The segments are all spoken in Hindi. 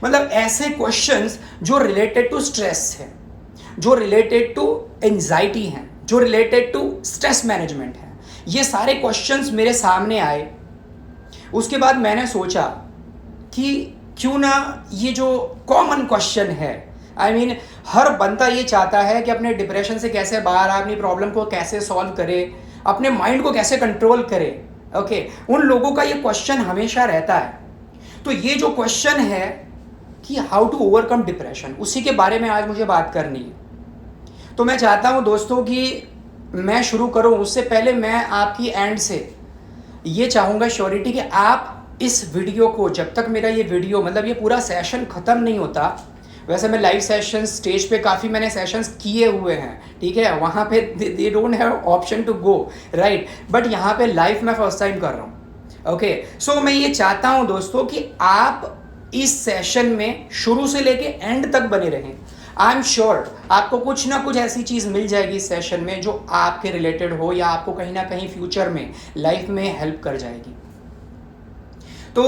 मतलब ऐसे क्वेश्चंस जो रिलेटेड टू स्ट्रेस है, जो रिलेटेड टू एंजाइटी हैं, जो रिलेटेड टू स्ट्रेस मैनेजमेंट है, ये सारे क्वेश्चंस मेरे सामने आए। उसके बाद मैंने सोचा कि क्यों ना ये जो कॉमन क्वेश्चन है, आई मीन हर बंदा ये चाहता है कि अपने डिप्रेशन से कैसे बाहर आए, अपनी प्रॉब्लम को कैसे सॉल्व करे, अपने माइंड को कैसे कंट्रोल करे। ओके, उन लोगों का ये क्वेश्चन हमेशा रहता है। तो ये जो क्वेश्चन है कि हाउ टू ओवरकम डिप्रेशन, उसी के बारे में आज मुझे बात करनी है। तो मैं चाहता हूँ दोस्तों कि मैं शुरू करूँ उससे पहले मैं आपकी एंड से ये चाहूँगा श्योरिटी कि आप इस वीडियो को, जब तक मेरा ये वीडियो मतलब ये पूरा सेशन ख़त्म नहीं होता, वैसे मैं लाइव सेशन स्टेज पे काफ़ी मैंने सेशंस किए हुए हैं, ठीक है, वहाँ पे they don't have option to go right, but यहाँ पे लाइव मैं फर्स्ट टाइम कर रहा हूँ। ओके, सो मैं ये चाहता हूँ दोस्तों कि आप इस सेशन में शुरू से लेके एंड तक बने रहें। आई एम श्योर आपको कुछ ना कुछ ऐसी चीज़ मिल जाएगी इस सेशन में जो आपके रिलेटेड हो या आपको कहीं ना कहीं फ्यूचर में लाइफ में हेल्प कर जाएगी। तो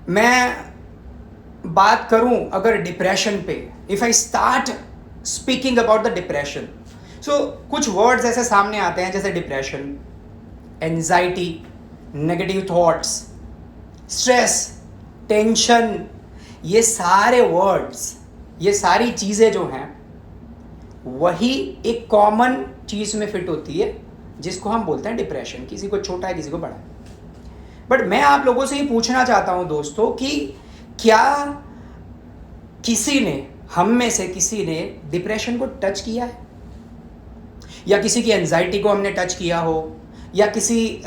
मैं बात करूं अगर डिप्रेशन पे, if I start speaking about the depression, so कुछ वर्ड्स ऐसे सामने आते हैं जैसे depression, anxiety, negative thoughts, stress, tension. ये सारे वर्ड्स, ये सारी चीज़ें जो हैं वही एक कॉमन चीज़ में फिट होती है जिसको हम बोलते हैं डिप्रेशन। किसी को छोटा है, किसी को बड़ा है। बट मैं आप लोगों से ये पूछना चाहता हूं दोस्तों कि क्या किसी ने, हम में से किसी ने डिप्रेशन को टच किया है, या किसी की एंजाइटी को हमने टच किया हो, या किसी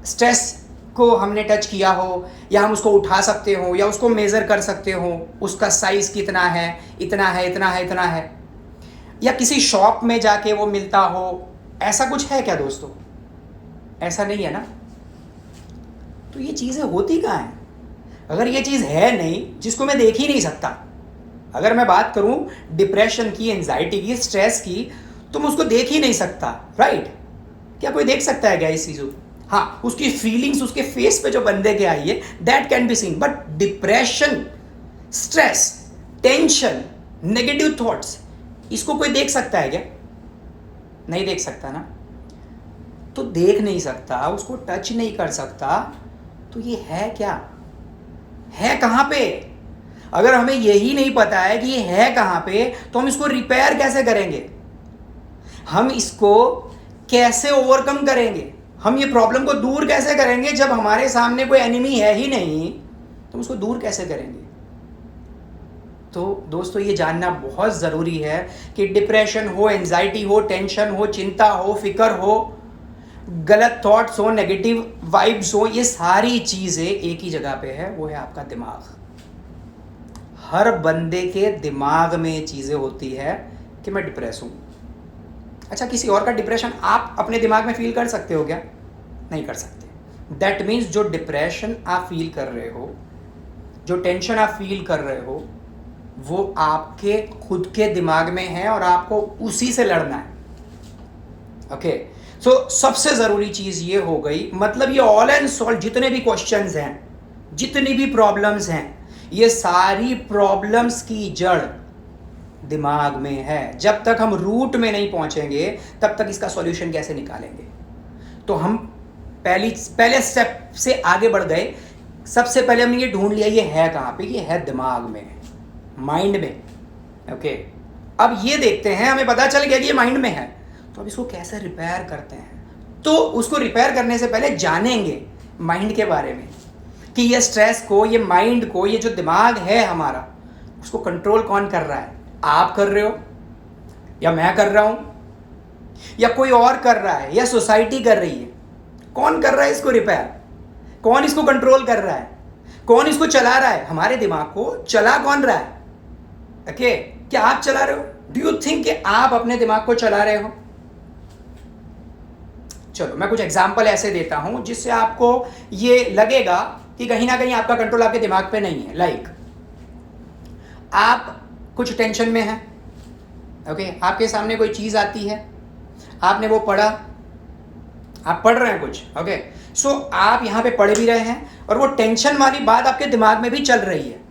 स्ट्रेस को हमने टच किया हो, या हम उसको उठा सकते हो, या उसको मेज़र कर सकते हो, उसका साइज़ कितना है, इतना है, इतना है, इतना है, या किसी शॉप में जाके वो मिलता हो, ऐसा कुछ है क्या दोस्तों? ऐसा नहीं है ना। तो ये चीज़ें होती कहाँ हैं? अगर ये चीज़ है नहीं, जिसको मैं देख ही नहीं सकता, अगर मैं बात करूं डिप्रेशन की, एंजाइटी की, स्ट्रेस की, तो मैं उसको देख ही नहीं सकता, राइट? क्या कोई देख सकता है क्या इस चीज़ को? हाँ, उसकी फीलिंग्स उसके फेस पे जो बंदे के आई है, that can be seen. But depression, stress, tension, negative thoughts, इसको कोई देख सकता है क्या? नहीं देख सकता ना। तो देख नहीं सकता, उसको टच नहीं कर सकता, तो ये है क्या? है कहाँ पे? अगर हमें यही नहीं पता है कि ये है कहाँ पे, तो हम इसको रिपेयर कैसे करेंगे? हम इसको कैसे ओवरकम करेंगे? हम ये प्रॉब्लम को दूर कैसे करेंगे? जब हमारे सामने कोई एनिमी है ही नहीं, तो उसको दूर कैसे करेंगे? तो दोस्तों ये जानना बहुत ज़रूरी है कि डिप्रेशन हो, एंजाइटी हो, टेंशन हो, चिंता हो, फिक्र हो, गलत थॉट्स हो, नेगेटिव वाइब्स हो, ये सारी चीज़ें एक ही जगह पे है, वो है आपका दिमाग। हर बंदे के दिमाग में चीज़ें होती है कि मैं डिप्रेस हूँ। अच्छा, किसी और का डिप्रेशन आप अपने दिमाग में फील कर सकते हो क्या? नहीं कर सकते। दैट मीन्स जो डिप्रेशन आप फील कर रहे हो, जो टेंशन आप फील कर रहे हो, वो आपके खुद के दिमाग में है और आपको उसी से लड़ना है। ओके, सो सबसे ज़रूरी चीज़ ये हो गई, मतलब ये ऑल एंड सॉल्व जितने भी क्वेश्चंस हैं, जितनी भी प्रॉब्लम्स हैं, ये सारी प्रॉब्लम्स की जड़ दिमाग में है। जब तक हम रूट में नहीं पहुंचेंगे, तब तक इसका सॉल्यूशन कैसे निकालेंगे? तो हम पहले स्टेप से आगे बढ़ गए। सबसे पहले हमने ये ढूंढ लिया ये है कहाँ पे, ये है दिमाग में, माइंड में। ओके, अब ये देखते हैं, हमें पता चल गया कि ये माइंड में है, तो अब इसको कैसे रिपेयर करते हैं? तो उसको रिपेयर करने से पहले जानेंगे माइंड के बारे में कि ये स्ट्रेस को, ये माइंड को, ये जो दिमाग है हमारा, उसको कंट्रोल कौन कर रहा है? आप कर रहे हो, या मैं कर रहा हूं, या कोई और कर रहा है, या सोसाइटी कर रही है? कौन कर रहा है इसको रिपेयर? कौन इसको कंट्रोल कर रहा है? कौन इसको चला रहा है? हमारे दिमाग को चला कौन रहा है? ओके, क्या आप चला रहे हो? डू यू थिंक कि आप अपने दिमाग को चला रहे हो? चलो मैं कुछ एग्जाम्पल ऐसे देता हूं जिससे आपको ये लगेगा कि कहीं ना कहीं आपका कंट्रोल आपके दिमाग पे नहीं है। लाइक आप कुछ टेंशन में हैं, ओके, आपके सामने कोई चीज़ आती है, आपने वो पढ़ा, आप पढ़ रहे हैं कुछ, ओके, सो आप यहाँ पे पढ़ भी रहे हैं और वो टेंशन वाली बात आपके दिमाग में भी चल रही है।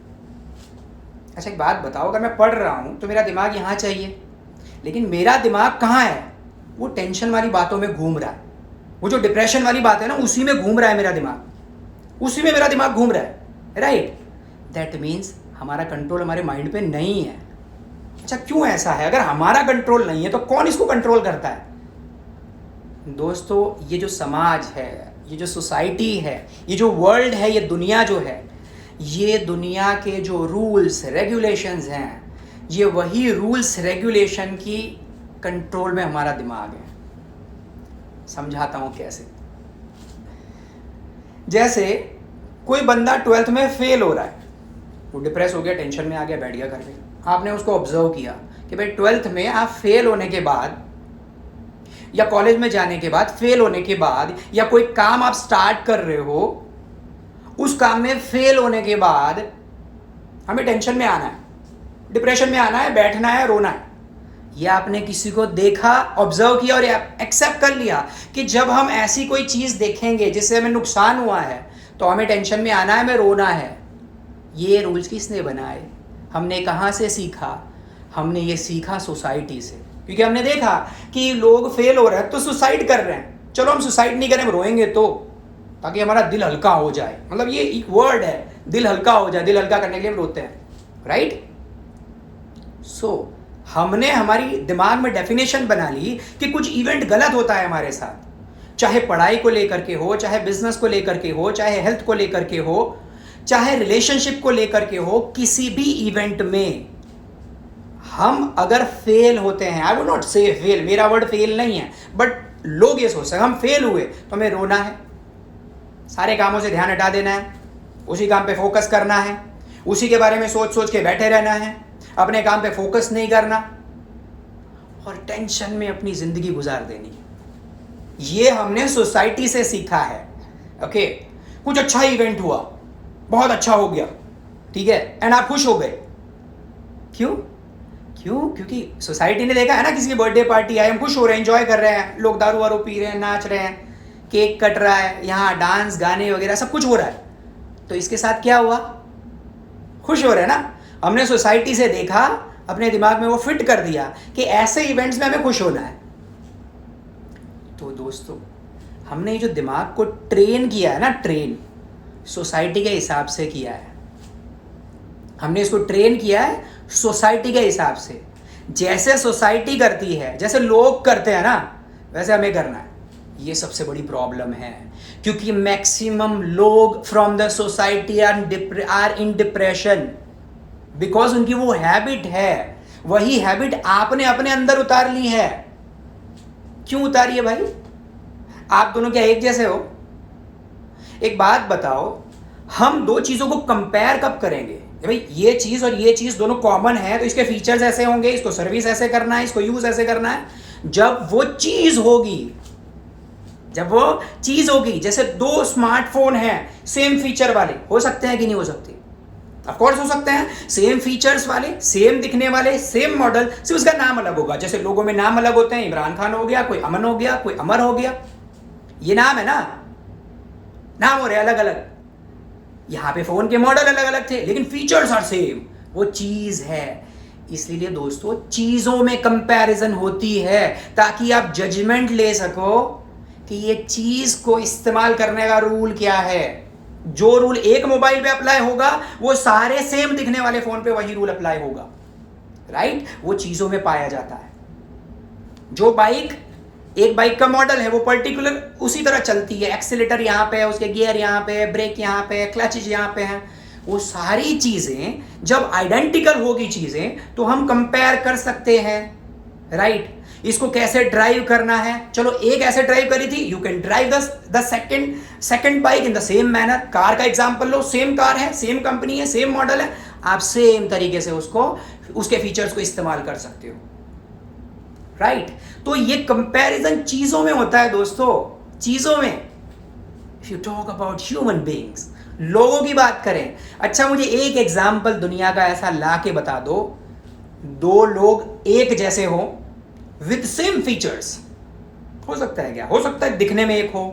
अच्छा एक बात बताओ, अगर मैं पढ़ रहा हूँ तो मेरा दिमाग यहाँ चाहिए, लेकिन मेरा दिमाग कहाँ है? वो टेंशन वाली बातों में घूम रहा है, वो जो डिप्रेशन वाली बात है ना, उसी में घूम रहा है मेरा दिमाग, उसी में मेरा दिमाग घूम रहा है, राइट? दैट मीन्स हमारा कंट्रोल हमारे माइंड पे नहीं है। अच्छा क्यों ऐसा है? अगर हमारा कंट्रोल नहीं है तो कौन इसको कंट्रोल करता है? दोस्तों, ये जो समाज है, ये जो सोसाइटी है, ये जो वर्ल्ड है, ये दुनिया जो है, ये दुनिया के जो रूल्स रेगुलेशंस हैं, ये वही रूल्स रेगुलेशन की कंट्रोल में हमारा दिमाग है। समझाता हूँ कैसे। जैसे कोई बंदा 12th में फेल हो रहा है, वो डिप्रेस हो गया, टेंशन में आ गया, बैठ गया घर पे। आपने उसको ऑब्जर्व किया कि भाई 12th में आप फेल होने के बाद या कॉलेज में जाने के बाद, फेल होने के बाद, या कोई काम आप स्टार्ट कर रहे हो, उस काम में फेल होने के बाद हमें टेंशन में आना है, डिप्रेशन में आना है, बैठना है, रोना है। यह आपने किसी को देखा, ऑब्जर्व किया और एक्सेप्ट कर लिया कि जब हम ऐसी कोई चीज़ देखेंगे जिससे हमें नुकसान हुआ है तो हमें टेंशन में आना है, हमें रोना है। ये रूल्स किसने बनाए? हमने कहाँ से सीखा? हमने ये सीखा सोसाइटी से, क्योंकि हमने देखा कि लोग फेल हो रहे हैं तो सुसाइड कर रहे हैं। चलो हम सुसाइड नहीं करें, हम रोएंगे तो, ताकि हमारा दिल हल्का हो जाए। मतलब ये एक वर्ड है, दिल हल्का हो जाए। दिल हल्का करने के लिए हम रोते हैं, राइट? सो हमने हमारी दिमाग में डेफिनेशन बना ली कि कुछ इवेंट गलत होता है हमारे साथ, चाहे पढ़ाई को लेकर के हो, चाहे बिजनेस को लेकर के हो, चाहे हेल्थ को लेकर के हो, चाहे रिलेशनशिप को लेकर के हो। किसी भी इवेंट में हम अगर फेल होते हैं, आई वुड नॉट से फेल, मेरा वर्ड फेल नहीं है, बट लोग ये सोचते हैं हम फेल हुए तो हमें रोना है, सारे कामों से ध्यान हटा देना है, उसी काम पे फोकस करना है, उसी के बारे में सोच सोच के बैठे रहना है, अपने काम पे फोकस नहीं करना और टेंशन में अपनी ज़िंदगी गुजार देनी। ये हमने सोसाइटी से सीखा है। ओके, कुछ अच्छा इवेंट हुआ, बहुत अच्छा हो गया, ठीक है, एंड आप खुश हो गए। क्यों? क्योंकि सोसाइटी ने देखा है ना, किसी की बर्थडे पार्टी आई, हम खुश हो रहे हैं, एंजॉय कर रहे हैं, लोग दारू वारू पी रहे हैं, नाच रहे हैं, केक कट रहा है, यहाँ डांस गाने वगैरह सब कुछ हो रहा है। तो इसके साथ क्या हुआ? खुश हो रहे हैं ना। हमने सोसाइटी से देखा, अपने दिमाग में वो फिट कर दिया कि ऐसे इवेंट्स में हमें खुश होना है। तो दोस्तों, हमने ये जो दिमाग को ट्रेन किया है ना, ट्रेन सोसाइटी के हिसाब से किया है। हमने इसको ट्रेन किया है सोसाइटी के हिसाब से। जैसे सोसाइटी करती है, जैसे लोग करते हैं ना, वैसे हमें करना है। ये सबसे बड़ी प्रॉब्लम है, क्योंकि मैक्सिमम लोग from the society are in depression, because उनकी वो हैबिट है, वही हैबिट आपने अपने अंदर उतार ली है। क्यों उतारी है भाई? आप दोनों क्या एक जैसे हो? एक बात बताओ, हम दो चीज़ों को कंपेयर कब करेंगे? भाई ये चीज़ और ये चीज़ दोनों कॉमन है, तो इसके फीचर्स ऐसे होंगे, इसको सर्विस ऐसे करना है, इसको यूज़ ऐसे करना है। जब वो चीज़ होगी, जब वो चीज़ होगी, जैसे दो स्मार्टफोन हैं सेम फीचर वाले, हो सकते हैं कि नहीं हो सकते? ऑफ कोर्स हो सकते हैं। सेम फीचर्स वाले, सेम दिखने वाले, सेम मॉडल, सिर्फ उसका नाम अलग होगा। जैसे लोगों में नाम अलग होते हैं, इमरान खान हो गया, कोई अमन हो गया, कोई अमर हो गया, ये नाम है ना, नाम हो रहे अलग अलग। यहाँ पे फोन के मॉडल अलग अलग थे, लेकिन फीचर्स आर सेम, वो चीज है। इसलिए दोस्तों, चीजों में कंपैरिजन होती है ताकि आप जजमेंट ले सको कि ये चीज को इस्तेमाल करने का रूल क्या है। जो रूल एक मोबाइल पे अप्लाई होगा, वो सारे सेम दिखने वाले फोन पे वही रूल अप्लाई होगा, राइट? वो चीजों में पाया जाता है। जो बाइक, एक बाइक का मॉडल है, वो पर्टिकुलर उसी तरह चलती है, एक्सीलेटर यहाँ पे है, उसके गियर यहाँ पे है, ब्रेक यहाँ पे है, क्लचेज यहाँ पे है। वो सारी चीजें जब आइडेंटिकल होगी चीजें, तो हम कंपेयर कर सकते हैं, राइट? इसको कैसे ड्राइव करना है, चलो एक ऐसे ड्राइव करी थी, you can drive the second bike in the same manner. Car का एग्जांपल लो, सेम कार है, सेम कंपनी है, सेम मॉडल है, आप सेम तरीके से उसको, उसके फीचर्स को इस्तेमाल कर सकते हो, राइट? तो ये कंपैरिजन चीजों में होता है दोस्तों, चीजों में। If you talk about human beings, लोगों की बात करें, अच्छा मुझे एक एग्जांपल दुनिया का ऐसा ला के बता दो, दो लोग एक जैसे हो विद सेम फीचर्स। हो सकता है क्या? हो सकता है दिखने में एक हो,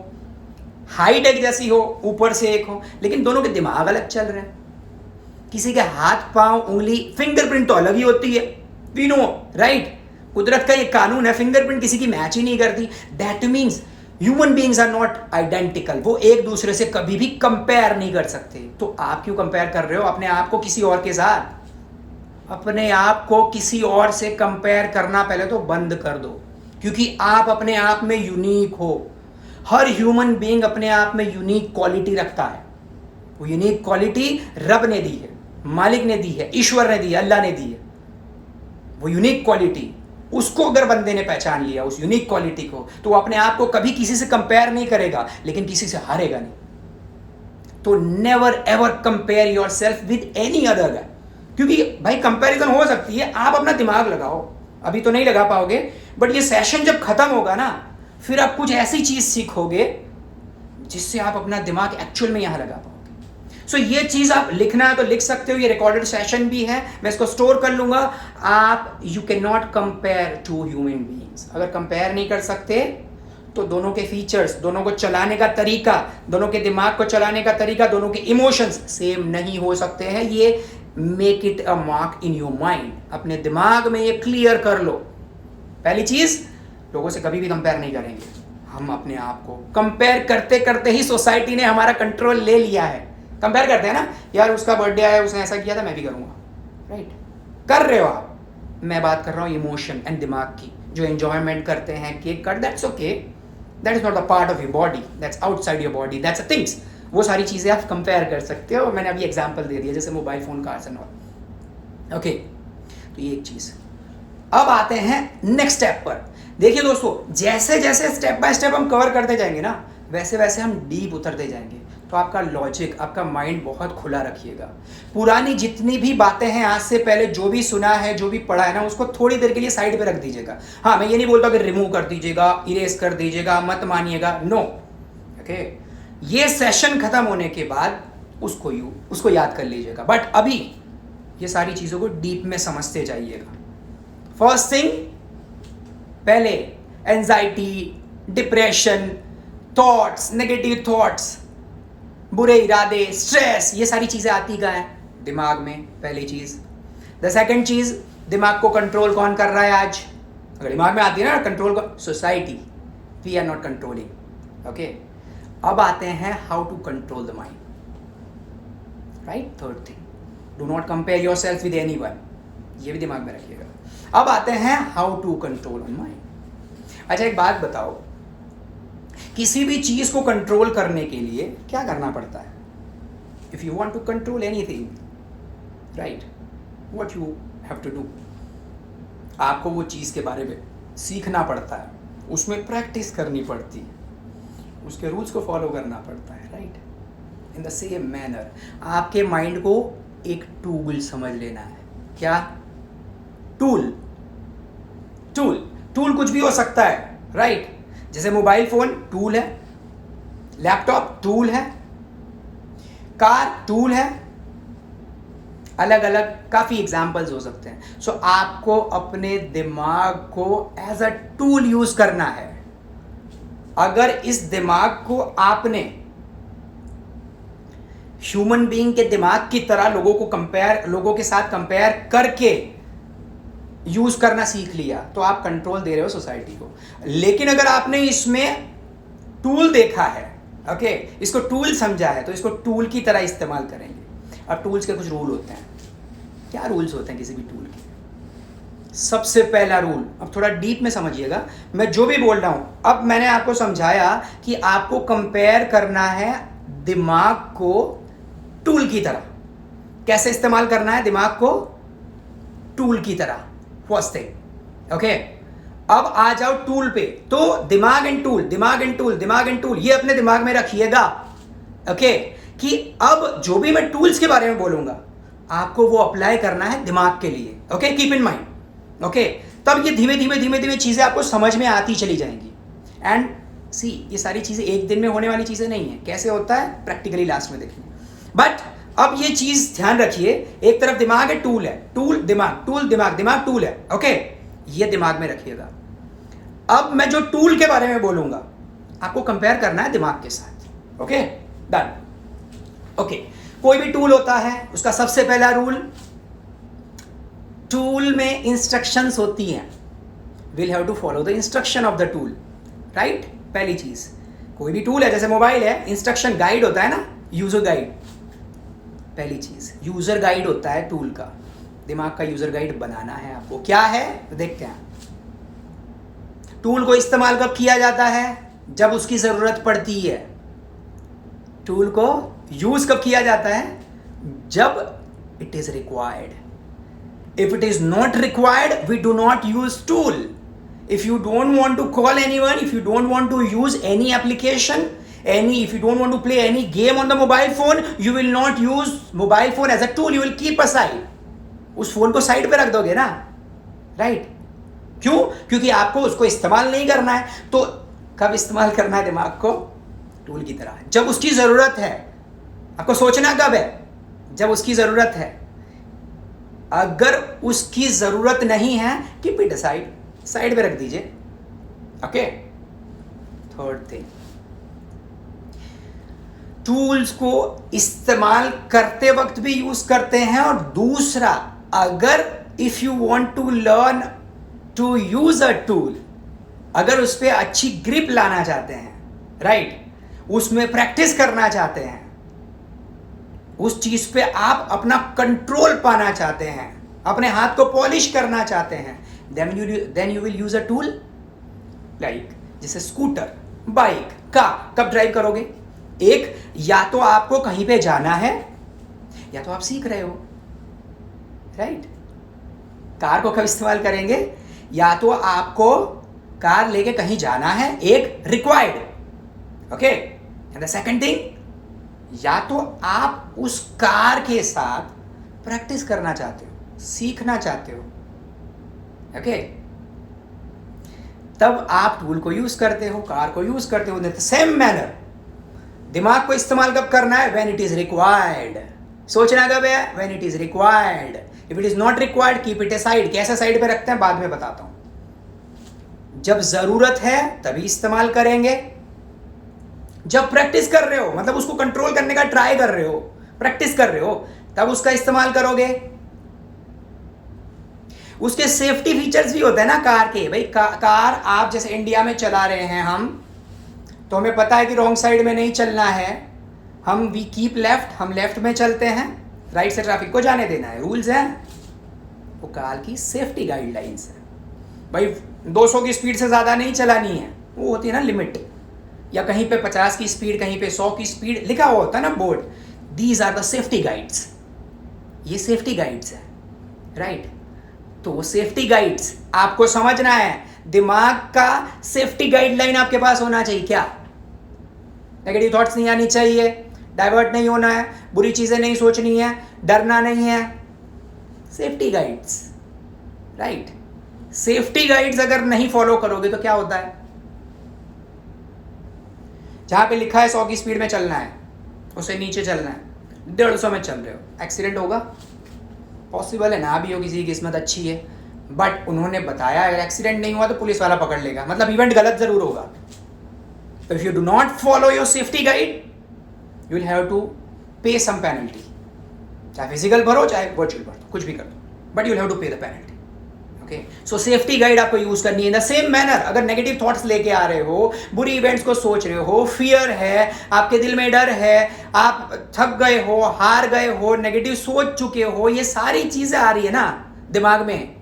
हाइट एक जैसी हो, ऊपर से एक हो, लेकिन दोनों के दिमाग अलग चल रहे हैं। किसी के हाथ पांव उंगली फिंगरप्रिंट तो अलग ही होती है, वी नो राइट। कुदरत का ये कानून है, फिंगरप्रिंट किसी की मैच ही नहीं करती। That means human beings are not identical, वो एक दूसरे से कभी भी कंपेयर नहीं कर सकते। तो आप क्यों कंपेयर कर रहे हो अपने आप को किसी और के साथ? अपने आप को किसी और से कंपेयर करना पहले तो बंद कर दो, क्योंकि आप अपने आप में यूनिक हो। हर ह्यूमन बीइंग अपने आप में यूनिक क्वालिटी रखता है। वो यूनिक क्वालिटी रब ने दी है, मालिक ने दी है, ईश्वर ने दी है, अल्लाह ने दी है। वो यूनिक क्वालिटी, उसको अगर बंदे ने पहचान लिया, उस यूनिक क्वालिटी को, तो वो अपने आप को कभी किसी से कंपेयर नहीं करेगा, लेकिन किसी से हारेगा नहीं। तो never ever compare yourself with any other guy, क्योंकि भाई कंपैरिजन हो सकती है। आप अपना दिमाग लगाओ, अभी तो नहीं लगा पाओगे, बट ये सेशन जब खत्म होगा ना, फिर आप कुछ ऐसी चीज सीखोगे जिससे आप अपना दिमाग एक्चुअल में यहां लगा पाओगे। सो ये चीज आप लिखना है तो लिख सकते हो, ये रिकॉर्डेड सेशन भी है, मैं इसको स्टोर कर लूंगा। आप you can not compare to human beings. अगर कंपेयर नहीं कर सकते तो दोनों के फीचर्स, दोनों को चलाने का तरीका, दोनों के दिमाग को चलाने का तरीका, दोनों के इमोशंस सेम नहीं हो सकते हैं। ये make it a mark in your mind, अपने दिमाग में ये क्लियर कर लो। पहली चीज, लोगों से कभी भी कंपेयर नहीं करेंगे। हम अपने आप को कंपेयर करते करते ही सोसाइटी ने हमारा कंट्रोल ले लिया है। कंपेयर करते हैं ना, यार उसका बर्थडे आया, उसने ऐसा किया था, मैं भी करूंगा, राइट? कर रहे हो आप। मैं बात कर रहा हूँ इमोशन एंड दिमाग की, जो एंजॉयमेंट करते हैं, cake cut, that's okay, that is not a part of your body, that's outside your body, that's a things. वो सारी चीजें आप कंपेयर कर सकते हो। मैंने अभी एग्जांपल दे दिया, जैसे mobile phone, cars and all. Okay, तो ये एक चीज। अब आते हैं नेक्स्ट स्टेप पर। देखिए दोस्तों, जैसे जैसे स्टेप बाय स्टेप हम कवर करते जाएंगे ना, वैसे वैसे हम डीप उतरते जाएंगे। तो आपका लॉजिक, आपका माइंड बहुत खुला रखिएगा। पुरानी जितनी भी बातें हैं, आज से पहले जो भी सुना है, जो भी पढ़ा है ना, उसको थोड़ी देर के लिए साइड पे रख दीजिएगा। हाँ, मैं ये नहीं बोलता कि रिमूव कर दीजिएगा, इरेज कर दीजिएगा, मत मानिएगा, नो। ओके, ये सेशन खत्म होने के बाद उसको याद कर लीजिएगा, बट अभी ये सारी चीजों को डीप में समझते जाइएगा। फर्स्ट थिंग, पहले anxiety, depression, thoughts, negative thoughts, बुरे इरादे, स्ट्रेस, ये सारी चीजें आती कहाँ है? दिमाग में, पहली चीज। द सेकंड चीज, दिमाग को कंट्रोल कौन कर रहा है आज? अगर दिमाग में आती है ना कंट्रोल को, society. We are not controlling. Okay, अब आते हैं how to control the mind, right? Third thing, do not compare yourself with anyone, ये भी दिमाग में रखिएगा। अब आते हैं हाउ टू कंट्रोल माइंड। अच्छा, एक बात बताओ, किसी भी चीज को कंट्रोल करने के लिए क्या करना पड़ता है? If you want to control anything, right, what you have to do, आपको वो चीज के बारे में सीखना पड़ता है, उसमें प्रैक्टिस करनी पड़ती है, उसके रूल्स को फॉलो करना पड़ता है, right? In the same manner आपके माइंड को एक टूल समझ लेना है। क्या टूल? टूल कुछ भी हो सकता है, राइट? जैसे मोबाइल फोन टूल है, लैपटॉप टूल है, कार टूल है, अलग अलग काफी एग्जाम्पल्स हो सकते हैं। सो आपको अपने दिमाग को एज अ टूल यूज करना है। अगर इस दिमाग को आपने ह्यूमन बीइंग के दिमाग की तरह लोगों के साथ कंपेयर करके यूज करना सीख लिया, तो आप कंट्रोल दे रहे हो सोसाइटी को। लेकिन अगर आपने इसमें टूल देखा है, ओके, इसको टूल समझा है, तो इसको टूल की तरह इस्तेमाल करेंगे। अब टूल्स के कुछ रूल होते हैं। क्या रूल्स होते हैं किसी भी टूल के? सबसे पहला रूल, अब थोड़ा डीप में समझिएगा मैं जो भी बोल रहा हूं। अब मैंने आपको समझाया कि आपको कंपेयर करना है दिमाग को टूल की तरह। कैसे इस्तेमाल करना है दिमाग को? टूल की तरह। First thing, okay. अब आ जाओ टूल पे। तो दिमाग एंड टूल, दिमाग एंड टूल, दिमाग एंड टूल, ये अपने दिमाग में रखिएगा, ओके, कि अब जो भी मैं टूल्स के बारे में बोलूंगा आपको वो अप्लाई करना है दिमाग के लिए, okay, keep in mind, okay. तब ये धीमे धीमे चीजें आपको समझ में आती चली जाएंगी। एंड सी, ये सारी चीजें एक दिन में होने वाली चीजें नहीं है। कैसे होता है प्रैक्टिकली लास्ट में देखेंगे। बट अब ये चीज ध्यान रखिए, एक तरफ दिमाग है, टूल है, टूल दिमाग, टूल दिमाग, दिमाग टूल है, ओके, ये दिमाग में रखिएगा। अब मैं जो टूल के बारे में बोलूंगा आपको कंपेयर करना है दिमाग के साथ, ओके, डन, ओके। कोई भी टूल होता है उसका सबसे पहला रूल, टूल में इंस्ट्रक्शंस होती हैं, will have to follow the instruction of the tool, right. पहली चीज, कोई भी टूल है जैसे मोबाइल है, इंस्ट्रक्शन गाइड होता है ना, यूजर गाइड। पहली चीज यूजर गाइड होता है टूल का, दिमाग का यूजर गाइड बनाना है आपको। क्या है तो देखते हैं। टूल को इस्तेमाल कब किया जाता है? जब उसकी जरूरत पड़ती है। टूल को यूज कब किया जाता है? जब it is required. If it is not required we do not use tool. If you don't want to call anyone, if you don't want to use any application, if you don't want to play any game on the mobile phone, you will not use mobile phone as a tool, you will keep aside. उस फोन को साइड पे रख दोगे ना, राइट? क्यों? क्योंकि आपको उसको इस्तेमाल नहीं करना है। तो कब इस्तेमाल करना है दिमाग को? टूल की तरह, जब उसकी जरूरत है। आपको सोचना कब है? जब उसकी जरूरत है। अगर उसकी जरूरत नहीं है, कीप इट असाइड, साइड पे रख दीजिए। ओके। थर्ड थिंग, टूल्स को इस्तेमाल करते वक्त भी यूज करते हैं। और दूसरा, अगर if you want to learn to use a tool, अगर उस पर अच्छी ग्रिप लाना चाहते हैं, राइट, उसमें प्रैक्टिस करना चाहते हैं, उस चीज पे आप अपना कंट्रोल पाना चाहते हैं, अपने हाथ को पॉलिश करना चाहते हैं, then you will use a tool like जैसे स्कूटर, बाइक, कार। कब ड्राइव करोगे? एक, या तो आपको कहीं पे जाना है या तो आप सीख रहे हो, राइट। कार को कब इस्तेमाल करेंगे? या तो आपको कार लेके कहीं जाना है, एक required, okay. And the second thing, या तो आप उस कार के साथ प्रैक्टिस करना चाहते हो, सीखना चाहते हो, ओके। तब आप टूल को यूज करते हो, कार को यूज करते हो। इन द सेम मैनर, दिमाग को इस्तेमाल कब करना है? When it is required. सोचना कब है? When it is required. If it is not required, keep it aside. कैसे साइड पे रखते हैं बाद में बताता हूं। जब जरूरत है तभी इस्तेमाल करेंगे। जब प्रैक्टिस कर रहे हो, मतलब उसको कंट्रोल करने का ट्राई कर रहे हो, प्रैक्टिस कर रहे हो, तब उसका इस्तेमाल करोगे। उसके सेफ्टी फीचर्स भी होते हैं ना कार के। भाई कार आप जैसे इंडिया में चला रहे हैं हम, तो हमें पता है कि रॉन्ग साइड में नहीं चलना है, हम वी कीप लेफ्ट, हम लेफ्ट में चलते हैं, राइट से ट्रैफिक को जाने देना है, रूल्स हैं। वो कार की सेफ्टी गाइडलाइंस है। भाई 200 की स्पीड से ज़्यादा नहीं चलानी है, वो होती है ना लिमिट, या कहीं पे 50 की स्पीड, कहीं पे 100 की स्पीड लिखा हुआ होता है ना board. These are the safety guides. ये सेफ्टी गाइड्स है, राइट। तो वो सेफ्टी गाइड्स आपको समझना है। दिमाग का सेफ्टी गाइडलाइन आपके पास होना चाहिए। क्या? नेगेटिव थॉट्स नहीं आनी चाहिए, डाइवर्ट नहीं होना है, बुरी चीजें नहीं सोचनी है, डरना नहीं है। Safety guides, right. Safety guides अगर नहीं फॉलो करोगे तो क्या होता है? जहां पे लिखा है 100 की स्पीड में चलना है, उसे नीचे चलना है, 150 में चल रहे हो, एक्सीडेंट होगा। पॉसिबल है ना भी हो, किसी की किस्मत अच्छी है, बट उन्होंने बताया अगर एक्सीडेंट नहीं हुआ तो पुलिस वाला पकड़ लेगा, मतलब इवेंट गलत जरूर होगा। तो if you do not follow your safety guide, you will have to pay some penalty. चाहे फिजिकल भरो चाहे वर्चुअल भरो, कुछ भी कर दो, but you will have to pay the penalty. Okay, so safety guide आपको यूज करनी है। इन द सेम मैनर, अगर नेगेटिव थॉट्स लेके आ रहे हो, बुरी इवेंट्स को सोच रहे हो, फियर है, आपके दिल में डर है, आप थक गए हो, हार गए हो, नेगेटिव सोच चुके हो, ये सारी चीजें आ रही है ना दिमाग में,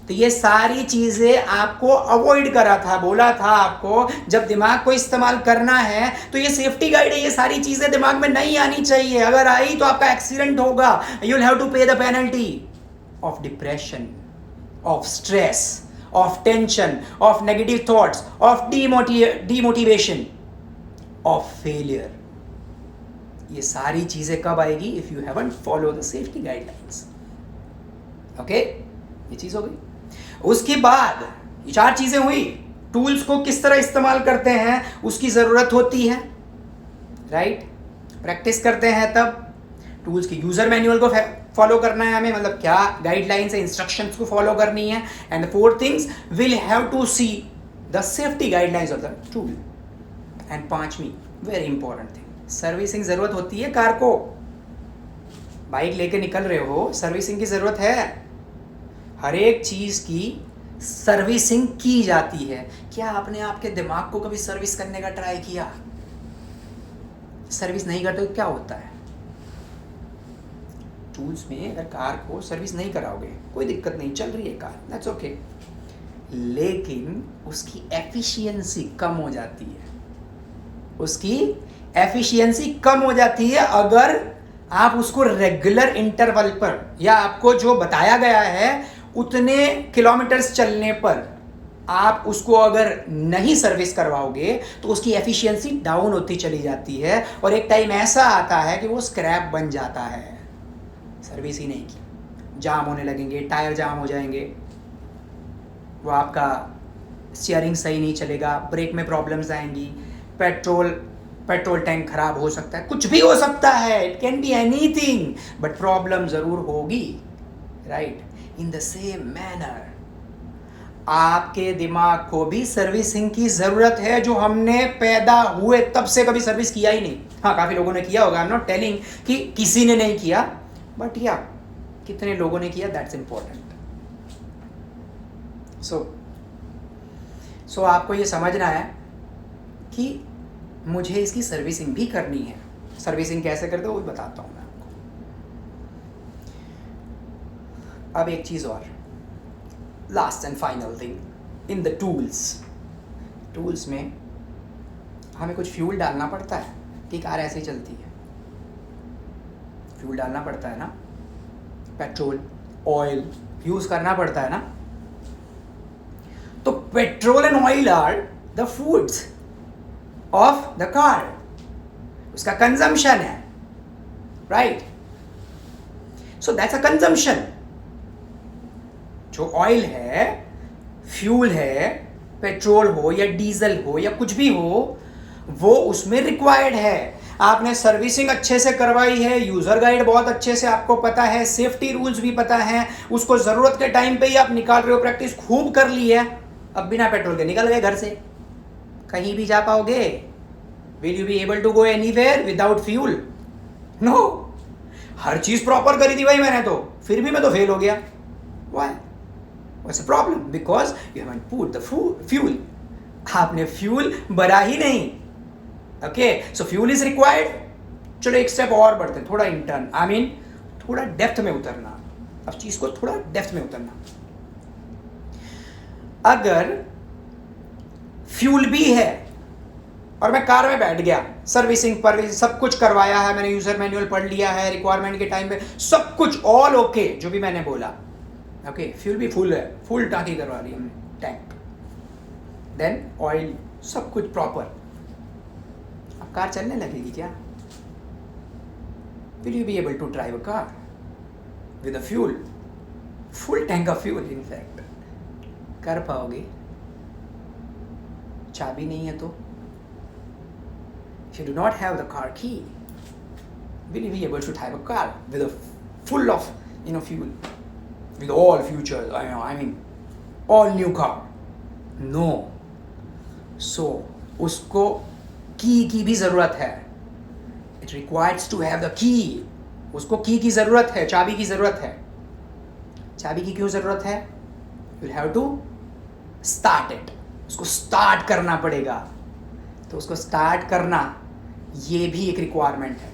तो ये सारी चीजें आपको अवॉइड करा था, बोला था आपको जब दिमाग को इस्तेमाल करना है तो ये सेफ्टी गाइड है, ये सारी चीजें दिमाग में नहीं आनी चाहिए। अगर आई तो आपका एक्सीडेंट होगा, you will have to pay the penalty of depression, of stress, of tension, of negative thoughts, of demotivation, of failure. ये सारी चीजें कब आएगी? If you haven't followed the safety guidelines. Okay? ये चीज हो गई। उसके बाद ये 4 चीजें हुई। टूल्स को किस तरह इस्तेमाल करते हैं, उसकी जरूरत होती है, राइट। प्रैक्टिस करते हैं तब। टूल्स की यूजर मैनुअल को फॉलो करना है हमें, मतलब क्या गाइडलाइंस है, इंस्ट्रक्शंस को फॉलो करनी है। And 4 things, will have to see the safety guidelines of the tool. And 5वीं वेरी इंपॉर्टेंट थिंग, सर्विसिंग जरूरत होती है कार को। बाइक लेके निकल रहे हो, सर्विसिंग की ज़रूरत है। हर एक चीज़ की सर्विसिंग की जाती है। क्या आपने आपके दिमाग को कभी सर्विस करने का ट्राई किया? सर्विस नहीं करते तो क्या होता है? टूल्स में अगर कार को सर्विस नहीं कराओगे, कोई दिक्कत नहीं, चल रही है कार, दैट्स ओके, लेकिन उसकी एफिशिएंसी कम हो जाती है। उसकी एफिशिएंसी कम हो जाती है अगर आप उसको रेगुलर इंटरवल पर, या आपको जो बताया गया है उतने किलोमीटर्स चलने पर आप उसको अगर नहीं सर्विस करवाओगे तो उसकी एफिशिएंसी डाउन होती चली जाती है, और एक टाइम ऐसा आता है कि वो स्क्रैप बन जाता है। सर्विस ही नहीं की, जाम होने लगेंगे, टायर जाम हो जाएंगे, वो आपका स्टीयरिंग सही नहीं चलेगा, ब्रेक में प्रॉब्लम्स आएंगी, पेट्रोल टैंक खराब हो सकता है, कुछ भी हो सकता है, it can be anything, but problem जरूर होगी, right? In the same manner आपके दिमाग को भी सर्विसिंग की ज़रूरत है, जो हमने पैदा हुए तब से कभी सर्विस किया ही नहीं। हाँ, काफ़ी लोगों ने किया होगा, आई एम नॉट टेलिंग कि किसी ने नहीं किया, बट या कितने लोगों ने किया, दैट्स इंपॉर्टेंट। सो आपको ये समझना है कि मुझे इसकी सर्विसिंग भी करनी है। सर्विसिंग कैसे करते हो वो भी बताता हूँ मैं आपको। अब एक चीज़ और, last and final thing, in the tools में हमें कुछ फ्यूल डालना पड़ता है कि कार ऐसे ही चलती है। फ्यूल डालना पड़ता है ना, पेट्रोल, ऑयल यूज़ करना पड़ता है ना। तो petrol and oil are the foods of the car, उसका कंजम्पशन है, right? So that's a consumption. जो ऑयल है, फ्यूल है, पेट्रोल हो या डीजल हो या कुछ भी हो, वो उसमें रिक्वायर्ड है। आपने सर्विसिंग अच्छे से करवाई है, यूज़र गाइड बहुत अच्छे से आपको पता है, सेफ्टी रूल्स भी पता है, उसको ज़रूरत के टाइम पे ही आप निकाल रहे हो, प्रैक्टिस खूब कर ली है, अब बिना पेट्रोल के निकल गए घर से, कहीं भी जा पाओगे? Will you be able to go anywhere without fuel? No. हर चीज़ प्रॉपर करी थी भाई मैंने तो, फिर भी मैं तो फेल हो गया। Why? What's the problem? Because you haven't put the fuel. आपने फ्यूल भरा ही नहीं। Okay, so fuel is required. चलो एक स्टेप और बढ़ते हैं, थोड़ा इंटर्न, आई मीन थोड़ा डेप्थ में उतरना, अब चीज को थोड़ा डेप्थ में उतरना। अगर फ्यूल भी है और मैं कार में बैठ गया, सर्विसिंग पर सब कुछ करवाया है मैंने, यूजर मैनुअल पढ़ लिया है, रिक्वायरमेंट के टाइम पे सब कुछ ऑल ओके, जो भी मैंने बोला, ओके, फ्यूल भी फुल है, फुल टांकी करवा ली हमने, टैंक, देन ऑयल, सब कुछ प्रॉपर, अब कार चलने लगेगी क्या? Will you be able to drive a car with a fuel, full tank of fuel? In fact कर पाओगे? चाबी नहीं है तो? If you do not have the car key, will you be able to drive a car with a full of fuel, with all features? I mean, all new car? No. So उसको की भी ज़रूरत है. It requires to have the key. उसको की ज़रूरत है, चाबी की ज़रूरत है. चाबी की क्यों ज़रूरत है? You'll have to start it. उसको स्टार्ट करना पड़ेगा. तो उसको स्टार्ट करना ये भी एक रिक्वायरमेंट है.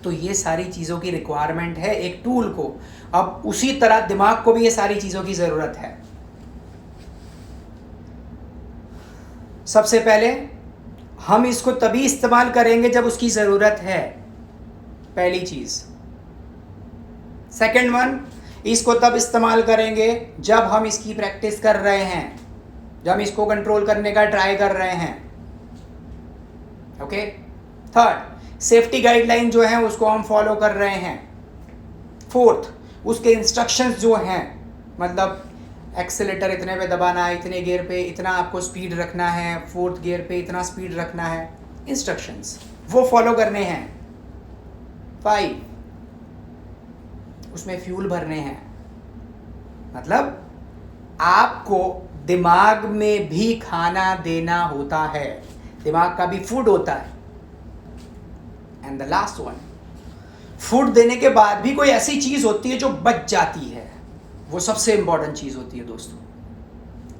तो ये सारी चीज़ों की रिक्वायरमेंट है एक टूल को. अब उसी तरह दिमाग को भी ये सारी चीज़ों की ज़रूरत है. सबसे पहले हम इसको तभी इस्तेमाल करेंगे जब उसकी ज़रूरत है, पहली चीज़. सेकंड वन, इसको तब इस्तेमाल करेंगे जब हम इसकी प्रैक्टिस कर रहे हैं, जब हम इसको कंट्रोल करने का ट्राई कर रहे हैं. ओके. थर्ड, सेफ्टी गाइडलाइन जो है उसको हम फॉलो कर रहे हैं. फोर्थ, उसके इंस्ट्रक्शंस जो हैं, मतलब एक्सेलेटर इतने पे दबाना है, इतने गियर पे इतना आपको स्पीड रखना है, फोर्थ गियर पे इतना स्पीड रखना है, इंस्ट्रक्शंस वो फॉलो करने हैं. 5, उसमें फ्यूल भरने हैं. मतलब आपको दिमाग में भी खाना देना होता है, दिमाग का भी फूड होता है. And the last one, food देने के बाद भी कोई ऐसी चीज़ होती है जो बच जाती है, वो सबसे इंपॉर्टेंट चीज़ होती है दोस्तों,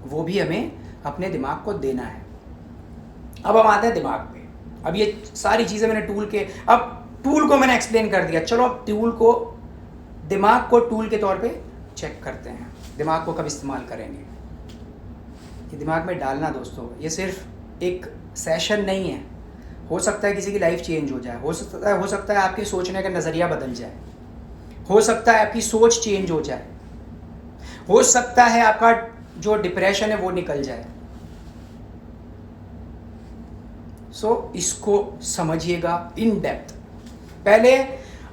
वो भी हमें अपने दिमाग को देना है। अब हम आते हैं दिमाग पे। अब ये सारी चीज़ें मैंने टूल को मैंने एक्सप्लेन कर दिया, चलो अब दिमाग को टूल के तौर पे चेक करते हैं। दिमाग को कब इस्तेमाल करेंगे, ये दिमाग में डालना दोस्तों, ये सिर्फ एक सेशन नहीं है। हो सकता है किसी की लाइफ चेंज हो जाए, हो सकता है आपके सोचने का नज़रिया बदल जाए, हो सकता है आपकी सोच चेंज हो जाए, हो सकता है आपका जो डिप्रेशन है वो निकल जाए। सो इसको समझिएगा इन डेप्थ। पहले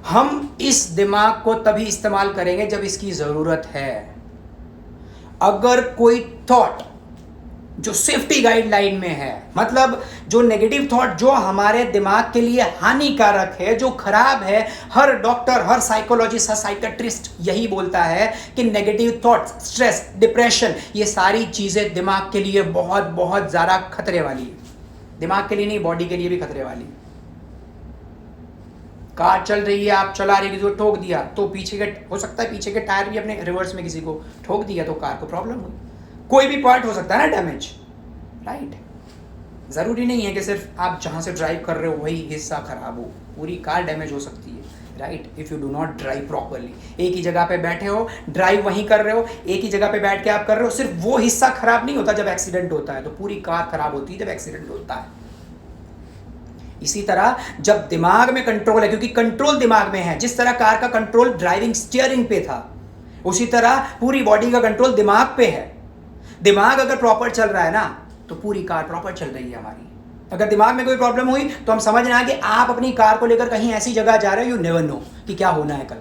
हम इस दिमाग को तभी इस्तेमाल करेंगे जब इसकी ज़रूरत है। अगर कोई थॉट जो सेफ्टी गाइडलाइन में है, मतलब जो नेगेटिव थॉट जो हमारे दिमाग के लिए हानिकारक है, जो खराब है, हर डॉक्टर, हर साइकोलॉजिस्ट, हर साइकेट्रिस्ट यही बोलता है कि नेगेटिव थॉट, स्ट्रेस, डिप्रेशन, ये सारी चीज़ें दिमाग के लिए बहुत बहुत ज़्यादा खतरे वाली है। दिमाग के लिए नहीं, बॉडी के लिए भी खतरे वाली। कार चल रही है, आप चला रही, किसी को ठोक दिया तो पीछे के, हो सकता है पीछे के टायर भी अपने रिवर्स में किसी को ठोक दिया तो कार को प्रॉब्लम हुई। कोई भी पार्ट हो सकता है ना डैमेज, राइट। ज़रूरी नहीं है कि सिर्फ आप जहाँ से ड्राइव कर रहे हो वही हिस्सा खराब हो, पूरी कार डैमेज हो सकती है, right, if you do not drive properly. एक ही जगह पे बैठे हो, ड्राइव वहीं कर रहे हो, एक ही जगह पे बैठ के आप कर रहे हो, सिर्फ वो हिस्सा खराब नहीं होता जब एक्सीडेंट होता है, तो पूरी कार खराब होती है जब एक्सीडेंट होता है। इसी तरह जब दिमाग में कंट्रोल है, क्योंकि कंट्रोल दिमाग में है, जिस तरह कार का कंट्रोल ड्राइविंग स्टीयरिंग पे था, उसी तरह पूरी बॉडी का कंट्रोल दिमाग पे है। दिमाग अगर प्रॉपर चल रहा है ना तो पूरी कार प्रॉपर चल रही है हमारी। अगर दिमाग में कोई प्रॉब्लम हुई तो हम समझना कि आप अपनी कार को लेकर कहीं ऐसी जगह जा रहे हो, यू नेवर नो कि क्या होना है कल।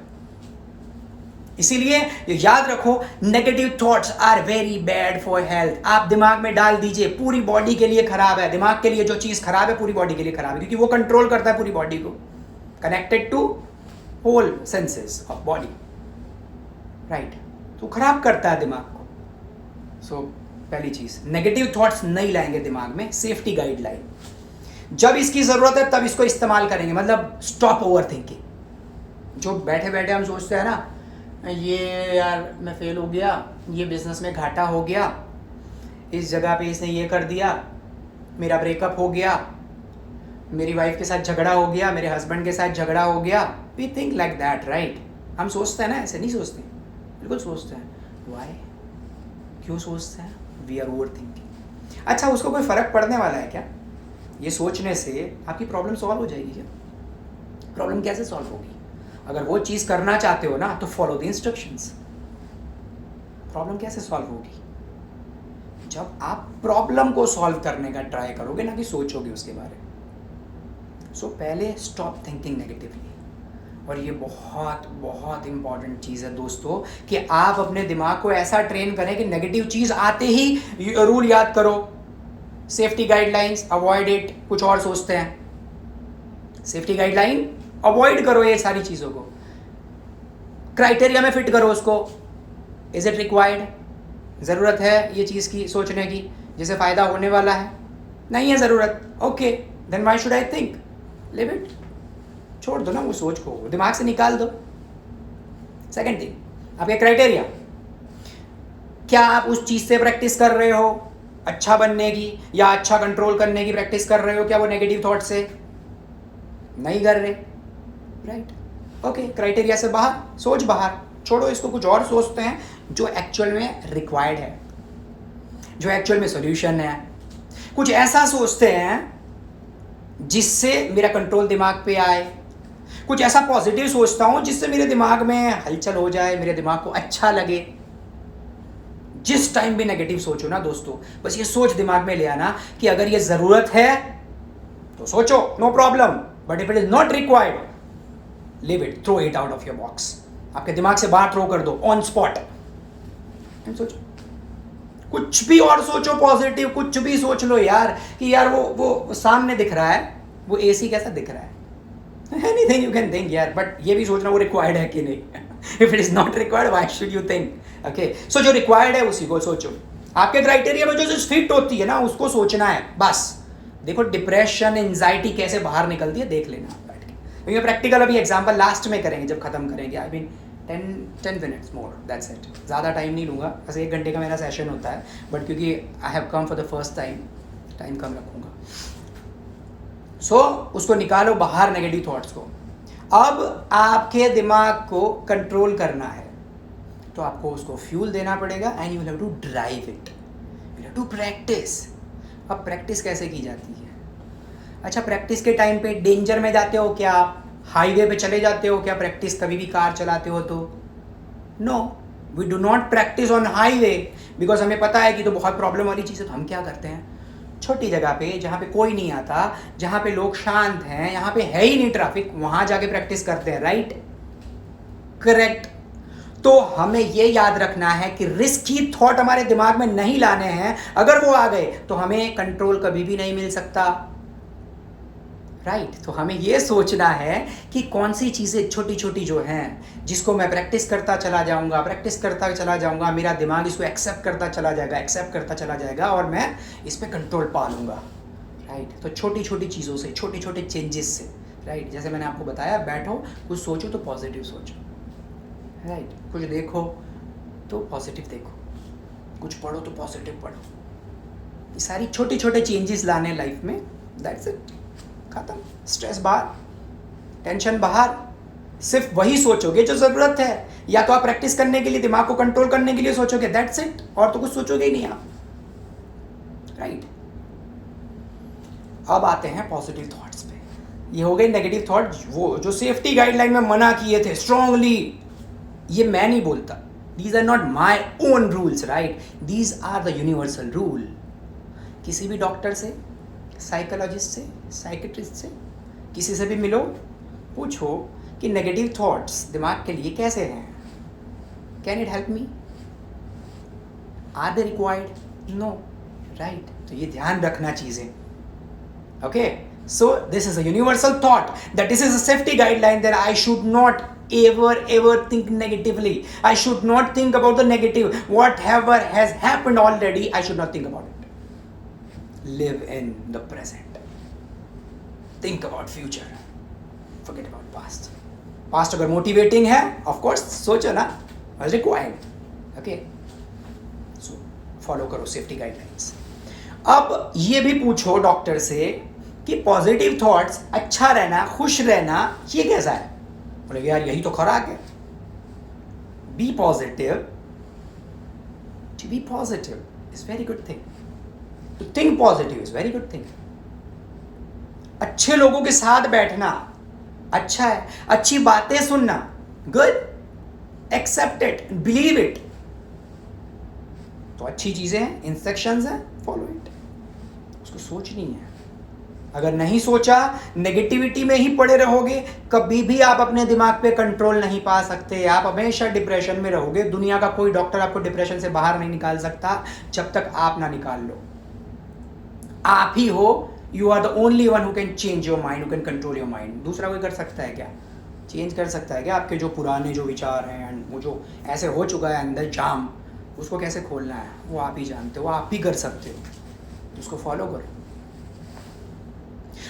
इसीलिए याद रखो, negative thoughts are very bad for health. आप दिमाग में डाल दीजिए, पूरी बॉडी के लिए खराब है। दिमाग के लिए जो चीज़ खराब है पूरी बॉडी के लिए खराब है, क्योंकि वो कंट्रोल करता है पूरी बॉडी को, connected to whole senses of body, right. तो खराब करता है दिमाग को। सो पहली चीज़, नेगेटिव थॉट्स नहीं लाएंगे दिमाग में। सेफ्टी गाइडलाइन, जब इसकी ज़रूरत है तब इसको इस्तेमाल करेंगे, मतलब स्टॉप ओवर थिंकिंग। जो बैठे बैठे हम सोचते हैं ना, ये यार मैं फेल हो गया, ये बिजनेस में घाटा हो गया, इस जगह पे इसने ये कर दिया, मेरा ब्रेकअप हो गया, मेरी वाइफ के साथ झगड़ा हो गया, मेरे हस्बैंड के साथ झगड़ा हो गया। We think like that, right. हम सोचते हैं ना, ऐसे नहीं सोचते, बिल्कुल सोचते हैं। वाई, क्यों सोचते हैं? We are overthinking. अच्छा, उसको कोई फ़र्क पड़ने वाला है क्या? ये सोचने से आपकी प्रॉब्लम सॉल्व हो जाएगी क्या? प्रॉब्लम कैसे सॉल्व होगी? अगर वो चीज़ करना चाहते हो ना तो फॉलो द इंस्ट्रक्शंस। प्रॉब्लम कैसे सॉल्व होगी? जब आप प्रॉब्लम को सॉल्व करने का ट्राई करोगे, ना कि सोचोगे उसके बारे में। सो पहले स्टॉप थिंकिंग नेगेटिवली। और ये बहुत बहुत इंपॉर्टेंट चीज़ है दोस्तों कि आप अपने दिमाग को ऐसा ट्रेन करें कि नेगेटिव चीज़ आते ही रूल याद करो, सेफ्टी गाइडलाइंस, अवॉइड इट। कुछ और सोचते हैं, सेफ्टी गाइडलाइन अवॉइड करो ये सारी चीज़ों को, क्राइटेरिया में फिट करो उसको। Is it required? ज़रूरत है ये चीज़ की सोचने की, जिसे फ़ायदा होने वाला है? नहीं है ज़रूरत, okay, then why should I think? Leave it, छोड़ दो ना वो सोच को, दिमाग से निकाल दो। सेकंड थिंग, आपके क्राइटेरिया, क्या आप उस चीज़ से प्रैक्टिस कर रहे हो अच्छा बनने की, या अच्छा कंट्रोल करने की प्रैक्टिस कर रहे हो क्या वो नेगेटिव थॉट से? नहीं कर रहे, राइट, ओके, क्राइटेरिया से बाहर, सोच बाहर, छोड़ो इसको। कुछ और सोचते हैं जो एक्चुअल में रिक्वायर्ड है, जो एक्चुअल में सॉल्यूशन है। कुछ ऐसा सोचते हैं जिससे मेरा कंट्रोल दिमाग पे आए। कुछ ऐसा पॉजिटिव सोचता हूं जिससे मेरे दिमाग में हलचल हो जाए, मेरे दिमाग को अच्छा लगे। जिस टाइम भी नेगेटिव सोचो ना दोस्तों, बस ये सोच दिमाग में ले आना कि अगर ये ज़रूरत है तो सोचो, no problem, but if it is not required, leave it, throw it out of your box. आपके दिमाग से बाहर थ्रो कर दो, ऑन स्पॉट। सोचो कुछ भी और सोचो, पॉजिटिव कुछ भी सोच लो यार, कि यार वो सामने दिख रहा है, वो एसी कैसा दिख रहा है, एनीथिंग यू कैन थिंक यार, बट ये भी सोचना वो रिक्वायर्ड है कि नहीं। If it is not required, why should you think? Okay, so जो रिक्वायर्ड है उसी को सोचो। आपके क्राइटेरिया में जो फिट होती है ना उसको सोचना है बस। देखो डिप्रेशन, एंजाइटी कैसे बाहर निकलती है, देख लेना बैठ के। ये प्रैक्टिकल अभी एग्जाम्पल लास्ट में करेंगे जब खत्म करेंगे। I mean 10 minutes more, that's it. ज़्यादा टाइम नहीं लूँगा, बस 1 घंटे का मेरा सेशन होता है, बट क्योंकि I have come for the first time कम रखूँगा। सो उसको निकालो बाहर, नेगेटिव थॉट्स को। अब आपके दिमाग को कंट्रोल करना है तो आपको उसको फ्यूल देना पड़ेगा, and you will have to drive it, you have to practice. अब प्रैक्टिस कैसे की जाती है? अच्छा, प्रैक्टिस के टाइम पे डेंजर में जाते हो क्या? हाईवे पे चले जाते हो क्या प्रैक्टिस कभी भी कार चलाते हो तो? No, we do not practice on highway, because हमें पता है कि तो बहुत प्रॉब्लम वाली चीज़ है। तो हम क्या करते हैं, छोटी जगह पे जहाँ पे कोई नहीं आता, जहाँ पे लोग शांत हैं, यहाँ पे है ही नहीं ट्रैफिक, वहाँ जाके प्रैक्टिस करते हैं, राइट? करेक्ट। तो हमें ये याद रखना है कि रिस्की थॉट हमारे दिमाग में नहीं लाने हैं। अगर वो आ गए तो हमें कंट्रोल कभी भी नहीं मिल सकता, राइट? तो हमें ये सोचना है कि कौन सी चीज़ें छोटी छोटी जो हैं, जिसको मैं प्रैक्टिस करता चला जाऊंगा, मेरा दिमाग इसको एक्सेप्ट करता चला जाएगा और मैं इस पर कंट्रोल पा लूँगा, राइट? तो छोटी छोटी चीज़ों से, छोटे छोटे चेंजेस से, राइट? जैसे मैंने आपको बताया, बैठो, कुछ सोचो तो पॉजिटिव सोचो, राइट? कुछ देखो तो पॉजिटिव देखो, कुछ पढ़ो तो पॉजिटिव पढ़ो। ये सारी छोटे छोटे चेंजेस लाने लाइफ में, दैट्स इट, खत्म। स्ट्रेस बाहर, टेंशन बाहर, सिर्फ वही सोचोगे जो ज़रूरत है, या तो आप प्रैक्टिस करने के लिए, दिमाग को कंट्रोल करने के लिए सोचोगे, दैट्स इट, और तो कुछ सोचोगे ही नहीं आप, राइट? अब आते हैं पॉजिटिव थॉट्स पे। ये हो गए नेगेटिव थॉट, वो जो सेफ्टी गाइडलाइन में मना किए थे स्ट्रांगली, ये मैं नहीं बोलता, these are not my own rules, right? These are the universal rule. किसी भी डॉक्टर से, साइकोलॉजिस्ट से, साइकेट्रिस्ट से, किसी से भी मिलो, पूछो कि नेगेटिव थॉट्स दिमाग के लिए कैसे हैं, can it help me, are they required, no, right? तो ये ध्यान रखना चीज़ें, okay? So this is a universal thought that this is a safety guideline that I should not ever think negatively. I should not think about the negative. Whatever has happened already, I should not think about it. Live in the present. Think about future. Forget about past. Past अगर motivating है, of course सोचो ना, as required. Okay? So follow करो safety guidelines. अब ये भी पूछो डॉक्टर से कि पॉजिटिव थॉट्स, अच्छा रहना, खुश रहना, ये कैसा है? बोले यार यही तो खुराक है। Be positive, to be positive is very good thing, to think positive is very good thing. अच्छे लोगों के साथ बैठना अच्छा है, अच्छी बातें सुनना good, accept it, believe it, तो अच्छी चीजें हैं, इंस्ट्रक्शंस हैं, फॉलो इट। उसको सोचनी है। अगर नहीं सोचा, नेगेटिविटी में ही पड़े रहोगे, कभी भी आप अपने दिमाग पे कंट्रोल नहीं पा सकते, आप हमेशा डिप्रेशन में रहोगे। दुनिया का कोई डॉक्टर आपको डिप्रेशन से बाहर नहीं निकाल सकता जब तक आप ना निकाल लो। आप ही हो, you are the only one who can change your mind, who can control your mind. दूसरा कोई कर सकता है क्या? चेंज कर सकता है क्या? आपके जो पुराने जो विचार हैं, एंड वो जो ऐसे हो चुका है अंदर जाम, उसको कैसे खोलना है वो आप ही जानते हो, आप ही कर सकते हो। उसको फॉलो करो।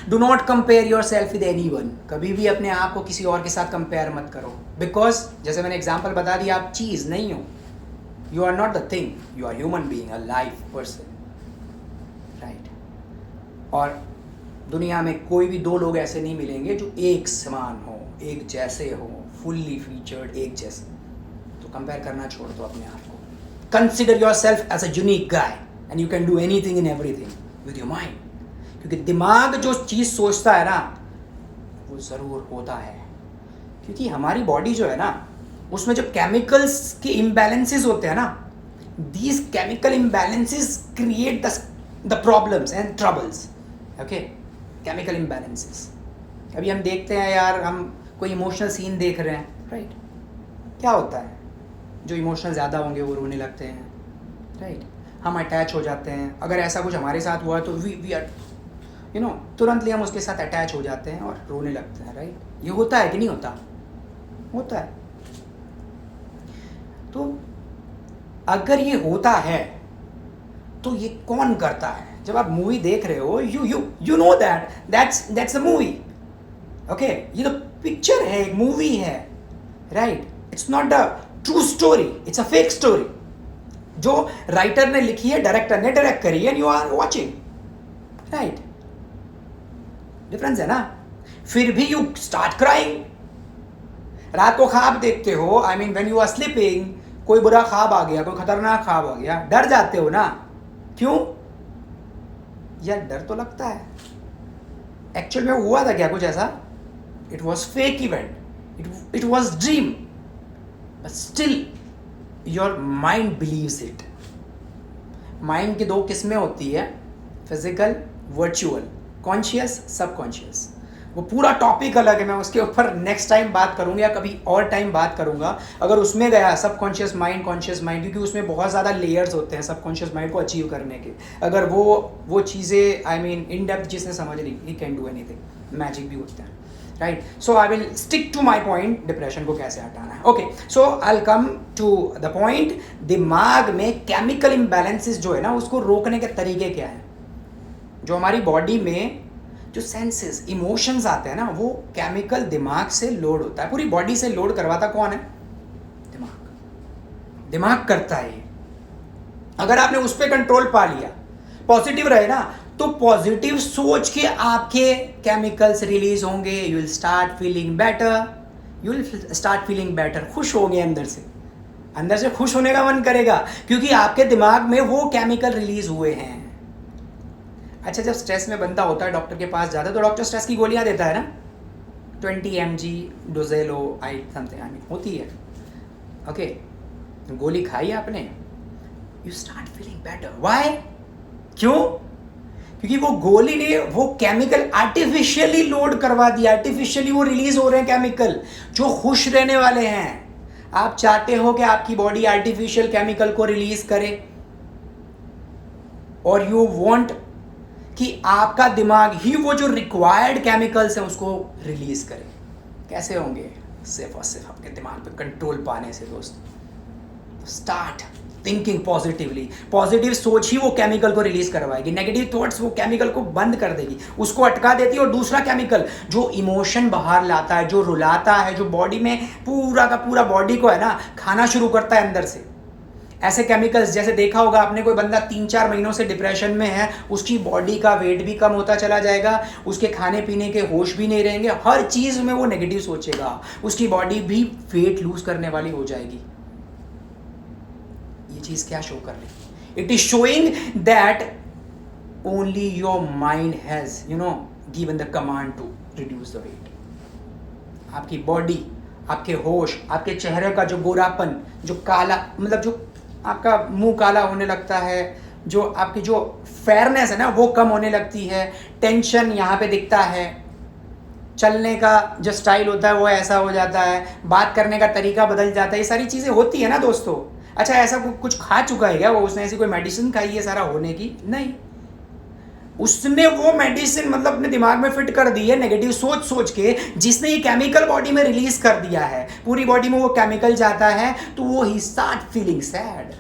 Do not compare yourself with any one. कभी भी अपने आप को किसी और के साथ कंपेयर मत करो, बिकॉज जैसे मैंने एग्जाम्पल बता दिया, आप चीज़ नहीं हो, you are not the thing, you are human being, a life person, right? और दुनिया में कोई भी दो लोग ऐसे नहीं मिलेंगे जो एक समान हो, एक जैसे हो, फुल्ली फीचर्ड, एक जैसे। तो कंपेयर करना छोड़ दो अपने आप को। Consider yourself as a unique guy, and you can do anything in everything with your mind. क्योंकि दिमाग जो चीज़ सोचता है ना, वो ज़रूर होता है। क्योंकि हमारी बॉडी जो है ना, उसमें जो केमिकल्स के इम्बैलेंसेस होते हैं ना, these chemical imbalances create the problems and troubles, okay? Chemical imbalances. अभी हम देखते हैं यार, हम कोई इमोशनल सीन देख रहे हैं, राइट? क्या होता है? जो इमोशनल ज़्यादा होंगे वो रोने लगते हैं, राइट? हम अटैच हो जाते हैं। अगर ऐसा कुछ हमारे साथ हुआ है तो वी आर तुरंत हम उसके साथ अटैच हो जाते हैं और रोने लगते हैं, राइट? ये होता है कि नहीं होता? होता है। तो अगर ये होता है तो ये कौन करता है? जब आप मूवी देख रहे हो, you know that's a movie, okay ये तो पिक्चर है, एक मूवी है, right? It's not a true story, it's a fake story जो राइटर ने लिखी है, डायरेक्टर ने डायरेक्ट करी है, and you are watching, right? Difference है ना? फिर भी यू स्टार्ट क्राइंग। रात को ख्वाब देखते हो, I mean when you are sleeping, कोई बुरा ख्वाब आ गया, कोई खतरनाक ख्वाब आ गया, डर जाते हो ना? क्यों? यार डर तो लगता है, एक्चुअल में हुआ था क्या कुछ ऐसा? It was fake event, it was dream, but still your mind beliefs it. Mind की दो किस्में होती है, फिजिकल, वर्चुअल, कॉन्शियस, सबकॉन्शियस। वो पूरा टॉपिक अलग है, मैं उसके ऊपर नेक्स्ट टाइम बात करूंगा या कभी और टाइम बात करूंगा। अगर उसमें गया सबकॉन्शियस माइंड, कॉन्शियस माइंड, क्योंकि उसमें बहुत ज़्यादा लेयर्स होते हैं सबकॉन्शियस माइंड को अचीव करने के। अगर वो चीज़ें आई मीन इन डेप्थ जिसने समझ ली, he can do anything, magic भी होते हैं, right? So I will stick to my point, depression को कैसे हटाना है। Okay, so I will come to the point. दिमाग में केमिकल इम्बैलेंसेस जो है ना, उसको रोकने के तरीके क्या हैं? जो हमारी बॉडी में जो सेंसेस, इमोशंस आते हैं ना, वो केमिकल दिमाग से लोड होता है। पूरी बॉडी से लोड करवाता कौन है? दिमाग करता है। अगर आपने उस पर कंट्रोल पा लिया, पॉजिटिव रहे ना, तो पॉजिटिव सोच के आपके केमिकल्स रिलीज होंगे, you will start feeling better, खुश होंगे अंदर से खुश होने का मन करेगा, क्योंकि आपके दिमाग में वो केमिकल रिलीज हुए हैं। अच्छा, जब स्ट्रेस में बंदा होता है, डॉक्टर के पास जाता है, तो डॉक्टर स्ट्रेस की गोलियां देता है ना, 20 mg डोजेलो आई समथिंग, आई मीन होती है, ओके? गोली खाई आपने, you start feeling better. Why? क्यों? क्योंकि वो गोली ने वो केमिकल आर्टिफिशियली लोड करवा दिया, आर्टिफिशियली वो रिलीज हो रहे हैं केमिकल जो खुश रहने वाले हैं। आप चाहते हो कि आपकी बॉडी आर्टिफिशियल केमिकल को रिलीज करे, और यू वांट कि आपका दिमाग ही वो जो रिक्वायर्ड केमिकल्स हैं उसको रिलीज करे। कैसे होंगे? सिर्फ और सिर्फ आपके दिमाग पे कंट्रोल पाने से दोस्त। स्टार्ट थिंकिंग पॉजिटिवली, पॉजिटिव सोच ही वो केमिकल को रिलीज करवाएगी। नेगेटिव थॉट्स वो केमिकल को बंद कर देगी, उसको अटका देती है, और दूसरा केमिकल जो इमोशन बाहर लाता है, जो रुलाता है, जो बॉडी में पूरा का पूरा बॉडी को है ना खाना शुरू करता है अंदर से, ऐसे केमिकल्स, जैसे देखा होगा आपने, कोई बंदा 3-4 महीनों से डिप्रेशन में है, उसकी बॉडी का वेट भी कम होता चला जाएगा, उसके खाने पीने के होश भी नहीं रहेंगे, हर चीज में वो नेगेटिव सोचेगा, उसकी बॉडी भी वेट लूज करने वाली हो जाएगी। ये चीज क्या शो कर रही? It is showing that only your mind has given the command to reduce the weight. आपकी बॉडी, आपके होश, आपके चेहरे का जो गोरापन, जो काला, मतलब जो आपका मुंह काला होने लगता है, जो आपकी जो फेयरनेस है ना वो कम होने लगती है, टेंशन यहाँ पे दिखता है, चलने का जो स्टाइल होता है वो ऐसा हो जाता है, बात करने का तरीका बदल जाता है, ये सारी चीज़ें होती है ना दोस्तों। अच्छा, ऐसा कुछ खा चुका है क्या वो? उसने ऐसी कोई मेडिसिन खाई है सारा होने की? नहीं, उसने वो मेडिसिन मतलब अपने दिमाग में फिट कर दी है नेगेटिव सोच के, जिसने ये केमिकल बॉडी में रिलीज कर दिया है। पूरी बॉडी में वो केमिकल जाता है तो वो ही स्टार्ट फीलिंग सैड।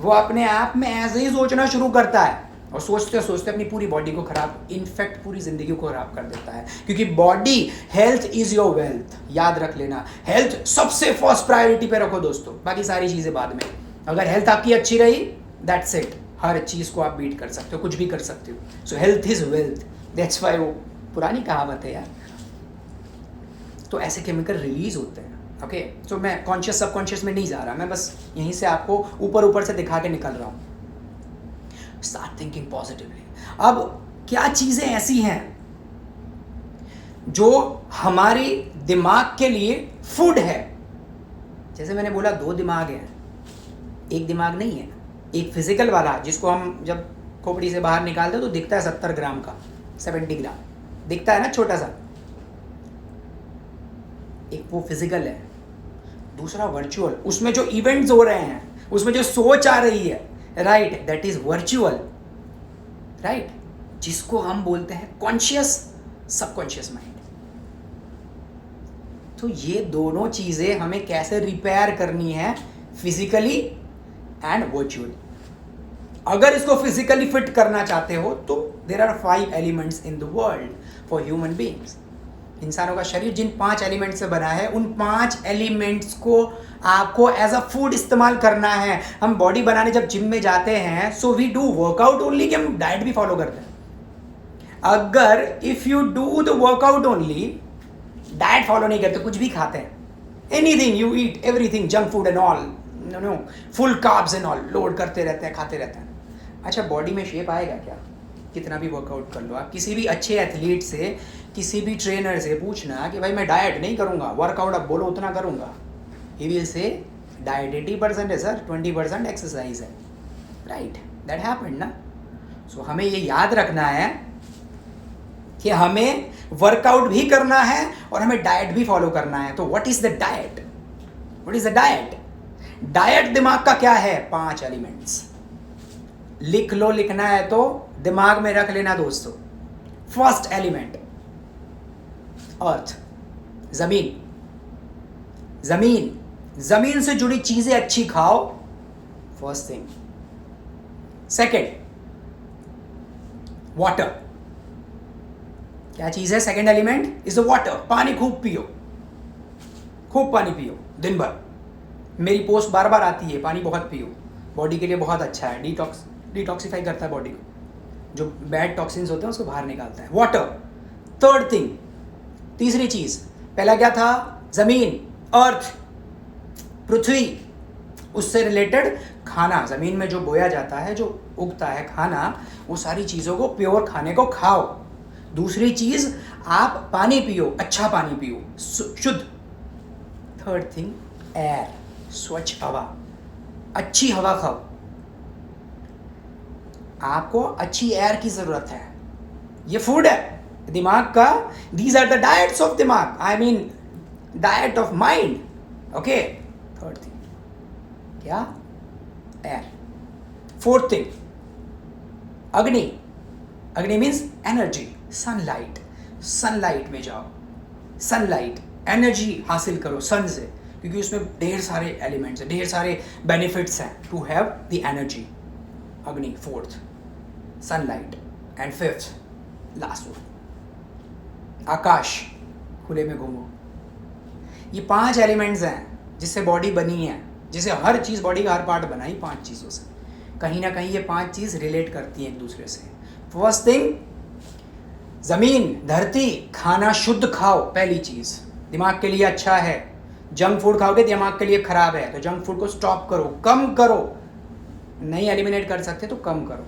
वो अपने आप में ऐसे ही सोचना शुरू करता है, और सोचते सोचते अपनी पूरी बॉडी को खराब, इनफैक्ट पूरी जिंदगी को खराब कर देता है। क्योंकि body, health is your wealth, याद रख लेना। हेल्थ सबसे फर्स्ट प्रायोरिटी पे रखो दोस्तों, बाकी सारी चीजें बाद में। अगर हेल्थ आपकी अच्छी रही, दैट्स इट, हर चीज को आप बीट कर सकते हो, कुछ भी कर सकते हो। सो health is wealth, that's why वो पुरानी कहावत है यार। तो ऐसे केमिकल रिलीज होते हैं, ओके? तो मैं कॉन्शियस सबकॉन्शियस में नहीं जा रहा, मैं बस यहीं से आपको ऊपर से दिखा के निकल रहा हूं। Start thinking positively. अब क्या चीजें ऐसी हैं जो हमारे दिमाग के लिए फूड है? जैसे मैंने बोला 2 दिमाग हैं, एक दिमाग नहीं है। एक फिजिकल वाला जिसको हम जब खोपड़ी से बाहर निकालते तो दिखता है 70 ग्राम का, 70 ग्राम दिखता है ना, छोटा सा, एक वो फिजिकल है। दूसरा वर्चुअल, उसमें जो इवेंट्स हो रहे हैं, उसमें जो सोच आ रही है, right, that is virtual, right, जिसको हम बोलते हैं कॉन्शियस सबकॉन्शियस माइंड। तो ये दोनों चीजें हमें कैसे रिपेयर करनी है? Physically and virtually. अगर इसको फिजिकली फिट करना चाहते हो तो there are 5 elements in the world for human beings. इंसानों का शरीर जिन 5 एलिमेंट से बना है, उन 5 एलिमेंट्स को आपको एज अ फूड इस्तेमाल करना है। हम बॉडी बनाने जब जिम में जाते हैं, so we do workout only, कि हम डाइट भी फॉलो करते हैं? अगर if you do the workout only, diet follow नहीं करते, कुछ भी खाते हैं, anything you eat, everything, junk food and all, no full carbs and all, load करते रहते हैं, खाते रहते हैं, अच्छा बॉडी में शेप आएगा क्या? कितना भी वर्कआउट कर लो आप। किसी भी अच्छे एथलीट से, किसी भी ट्रेनर से पूछना कि भाई मैं डाइट नहीं करूँगा, वर्कआउट अब बोलो उतना करूँगा, ही विल से डाइट 80% है सर, 20% एक्सरसाइज है, राइट? दैट हैपेंड ना। सो हमें ये याद रखना है कि हमें वर्कआउट भी करना है और हमें डाइट भी फॉलो करना है। तो what is the diet? What is the diet? Diet दिमाग का क्या है? 5 एलिमेंट्स। लिख लो, लिखना है तो दिमाग में रख लेना दोस्तों। फर्स्ट एलिमेंट अर्थ, जमीन। जमीन, जमीन से जुड़ी चीजें अच्छी खाओ, फर्स्ट थिंग। Second, water. क्या चीज है? Second element is the water. पानी खूब पियो, खूब पानी पियो दिन भर। मेरी पोस्ट बार बार आती है, पानी बहुत पियो, बॉडी के लिए बहुत अच्छा है, डिटॉक्सिफाई करता है बॉडी को, जो बैड टॉक्सिन्स होते हैं उसको बाहर निकालता है। वाटर। थर्ड थिंग, तीसरी चीज, पहला क्या था? जमीन, अर्थ, पृथ्वी, उससे रिलेटेड खाना, जमीन में जो बोया जाता है, जो उगता है खाना, वो सारी चीजों को, प्योर खाने को खाओ। दूसरी चीज, आप पानी पियो, अच्छा पानी पियो, शुद्ध। थर्ड थिंग, एयर, स्वच्छ हवा, अच्छी हवा खाओ। आपको अच्छी एयर की जरूरत है, ये फूड है दिमाग का। These are the diets of दिमाग, I mean diet of mind, okay. Third thing क्या? एयर। फोर्थ थिंग, अग्नि। अग्नि मीन्स एनर्जी, सनलाइट। सनलाइट में जाओ, सनलाइट, एनर्जी हासिल करो सन से, क्योंकि उसमें ढेर सारे एलिमेंट्स हैं, ढेर सारे बेनिफिट्स हैं टू हैव द एनर्जी। अग्नि, fourth, sunlight. And fifth, last one, आकाश, खुले में घूमो। ये 5 एलिमेंट्स हैं जिससे बॉडी बनी है, जिसे हर चीज़, बॉडी का हर पार्ट बना ही 5 चीज़ों से। कहीं ना कहीं ये 5 चीज़ रिलेट करती हैं एक दूसरे से। फर्स्ट थिंग, जमीन, धरती, खाना शुद्ध खाओ, पहली चीज़, दिमाग के लिए अच्छा है। जंक फूड खाओगे दिमाग के लिए खराब है, तो जंक फूड को स्टॉप करो, कम करो। नहीं एलिमिनेट कर सकते तो कम करो,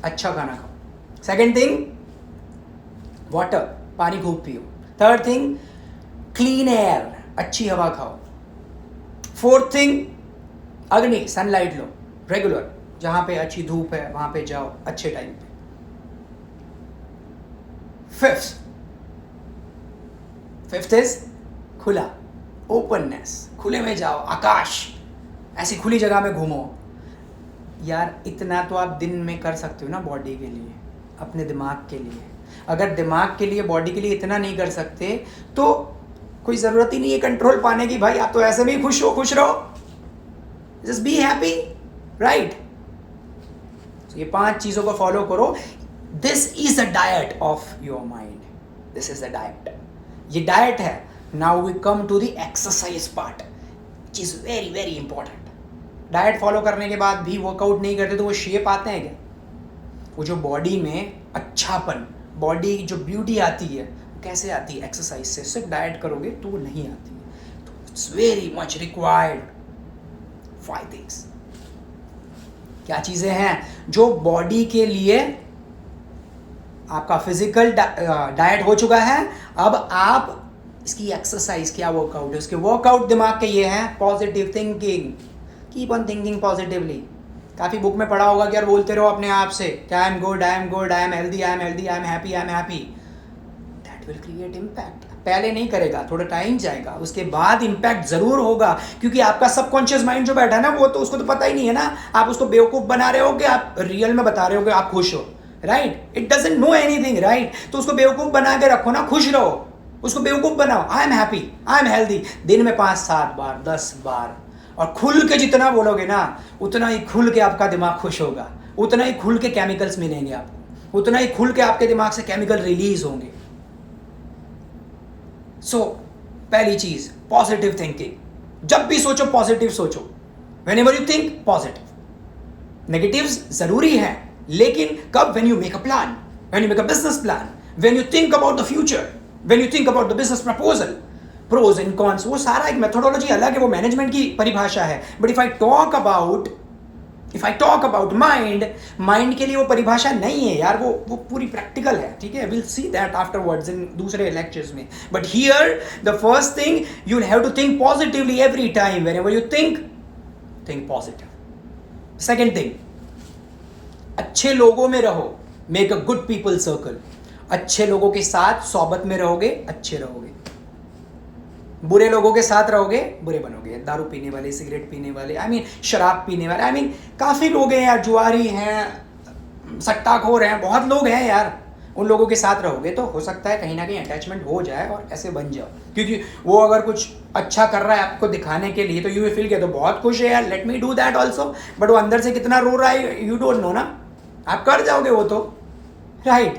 अच्छा खाना खाओ। सेकेंड थिंग, वाटर, पानी खूब पियो। थर्ड थिंग, क्लीन एयर, अच्छी हवा खाओ। फोर्थ थिंग, अग्नि, सनलाइट लो रेगुलर, जहां पे अच्छी धूप है वहां पे जाओ अच्छे टाइम पे। फिफ्थ इज खुला, ओपननेस, खुले में जाओ, आकाश, ऐसी खुली जगह में घूमो। यार इतना तो आप दिन में कर सकते हो ना बॉडी के लिए, अपने दिमाग के लिए। अगर दिमाग के लिए, बॉडी के लिए इतना नहीं कर सकते तो कोई ज़रूरत ही नहीं है कंट्रोल पाने की। भाई आप तो ऐसे भी खुश हो, खुश रहो, जस्ट बी हैप्पी, राइट? ये 5 चीज़ों को फॉलो करो। This is a diet of your mind, this is a diet, ये डाइट है। Now we come to the exercise part, which is very very important. Diet follow करने के बाद भी वर्कआउट नहीं करते तो वो शेप आते हैं क्या? वो जो बॉडी में अच्छापन, बॉडी जो ब्यूटी आती है, कैसे आती है? एक्सरसाइज से। सिर्फ डाइट करोगे तो वो नहीं आती है। तो it's very much required 5 things. क्या चीज़ें हैं जो बॉडी के लिए? आपका फिजिकल डाइट हो चुका है, अब आप इसकी एक्सरसाइज, क्या वर्कआउट है उसके? वर्कआउट दिमाग के ये हैं, positive thinking, keep on thinking positively. काफ़ी बुक में पढ़ा होगा कि यार बोलते रहो अपने आप से कि I am good, I am good, I am healthy, I am healthy, I am happy, I am happy. That will create impact. पहले नहीं करेगा, थोड़ा टाइम जाएगा, उसके बाद इम्पैक्ट ज़रूर होगा, क्योंकि आपका सबकॉन्शियस माइंड जो बैठा है ना, वो तो उसको तो पता ही नहीं है ना। आप उसको बेवकूफ़ बना रहे हो कि आप रियल में बता रहे हो कि आप खुश हो, right? It doesn't know anything, right? तो उसको बेवकूफ़ बना के रखो ना, खुश रहो, उसको बेवकूफ़ बनाओ। आई am happy, I am healthy, दिन में 5-7 बार, 10 बार, और खुल के जितना बोलोगे ना, उतना ही खुल के आपका दिमाग खुश होगा, उतना ही खुल के केमिकल्स मिलेंगे आपको, उतना ही खुल के आपके दिमाग से केमिकल रिलीज होंगे। सो पहली चीज पॉजिटिव थिंकिंग। जब भी सोचो पॉजिटिव सोचो। Whenever you think positive. Negatives जरूरी है, लेकिन कब? When you make a plan, when you make a business plan, when you think about the future, when you think about the business proposal, pros and cons, वो सारा एक मेथोडोलॉजी अलग है, वो मैनेजमेंट की परिभाषा है। But if I talk about mind के लिए वो परिभाषा नहीं है यार, वो पूरी प्रैक्टिकल है, ठीक है। Will see that afterwards in दूसरे लेक्चर्स में। But here the first thing, you will have to think positively every time. Whenever you think positive. Second thing, अच्छे लोगों में रहो, make a good people circle. अच्छे लोगों के साथ सोबत में रहोगे, अच्छे रहोगे। बुरे लोगों के साथ रहोगे, बुरे बनोगे। दारू पीने वाले, सिगरेट पीने वाले, शराब पीने वाले, काफ़ी लोग हैं यार, जुआरी हैं, सट्टाखोर हैं, बहुत लोग हैं यार। उन लोगों के साथ रहोगे तो हो सकता है कहीं ना कहीं अटैचमेंट हो जाए और ऐसे बन जाओ, क्योंकि वो अगर कुछ अच्छा कर रहा है आपको दिखाने के लिए तो यू विल फील के तो बहुत खुश है यार, let me do that also. But वो अंदर से कितना रो रहा है यू डोंट नो ना, आप कर जाओगे वो तो, राइट।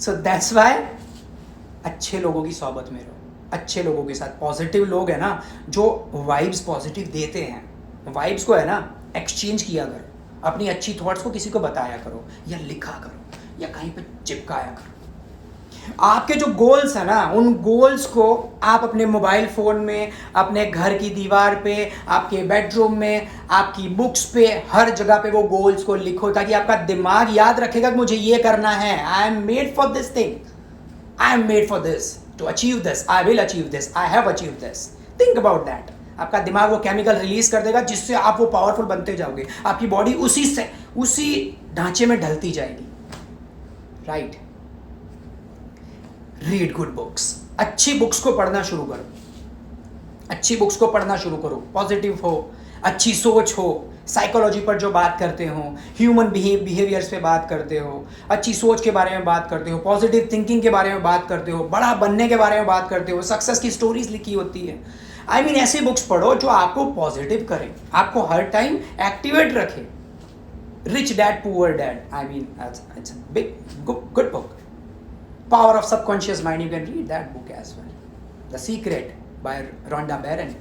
सो दैट्स वाई अच्छे लोगों की सोबत में रहो, अच्छे लोगों के साथ। पॉजिटिव लोग हैं ना, जो वाइब्स पॉजिटिव देते हैं, वाइब्स को है ना एक्सचेंज किया करो। अपनी अच्छी थॉट्स को किसी को बताया करो, या लिखा करो, या कहीं पे चिपकाया करो। आपके जो गोल्स है ना, उन गोल्स को आप अपने मोबाइल फ़ोन में, अपने घर की दीवार पे, आपके बेडरूम में, आपकी बुक्स पे, हर जगह पे वो गोल्स को लिखो, ताकि आपका दिमाग याद रखेगा कि मुझे ये करना है। I am made for this thing, I am made for this, to achieve this, I will achieve this, I have achieve this. Think about that. आपका दिमाग वो केमिकल रिलीज कर देगा जिससे आप वो पावरफुल बनते जाओगे। आपकी बॉडी उसी ढांचे में ढलती जाएगी, राइट। Read good books. अच्छी बुक्स को पढ़ना शुरू करो, अच्छी बुक्स को पढ़ना शुरू करो। पॉजिटिव हो, अच्छी सोच हो, साइकोलॉजी पर जो बात करते हो, ह्यूमन बिहेवियर्स पे बात करते हो, अच्छी सोच के बारे में बात करते हो, पॉजिटिव थिंकिंग के बारे में बात करते हो, बड़ा बनने के बारे में बात करते हो, सक्सेस की स्टोरीज लिखी होती है। ऐसी बुक्स पढ़ो जो आपको पॉजिटिव करे, आपको हर टाइम एक्टिवेट रखे। Rich dad poor dad, it's a big good book. Power of Subconscious Mind, you can read that book as well. The Secret by Rhonda Byrne.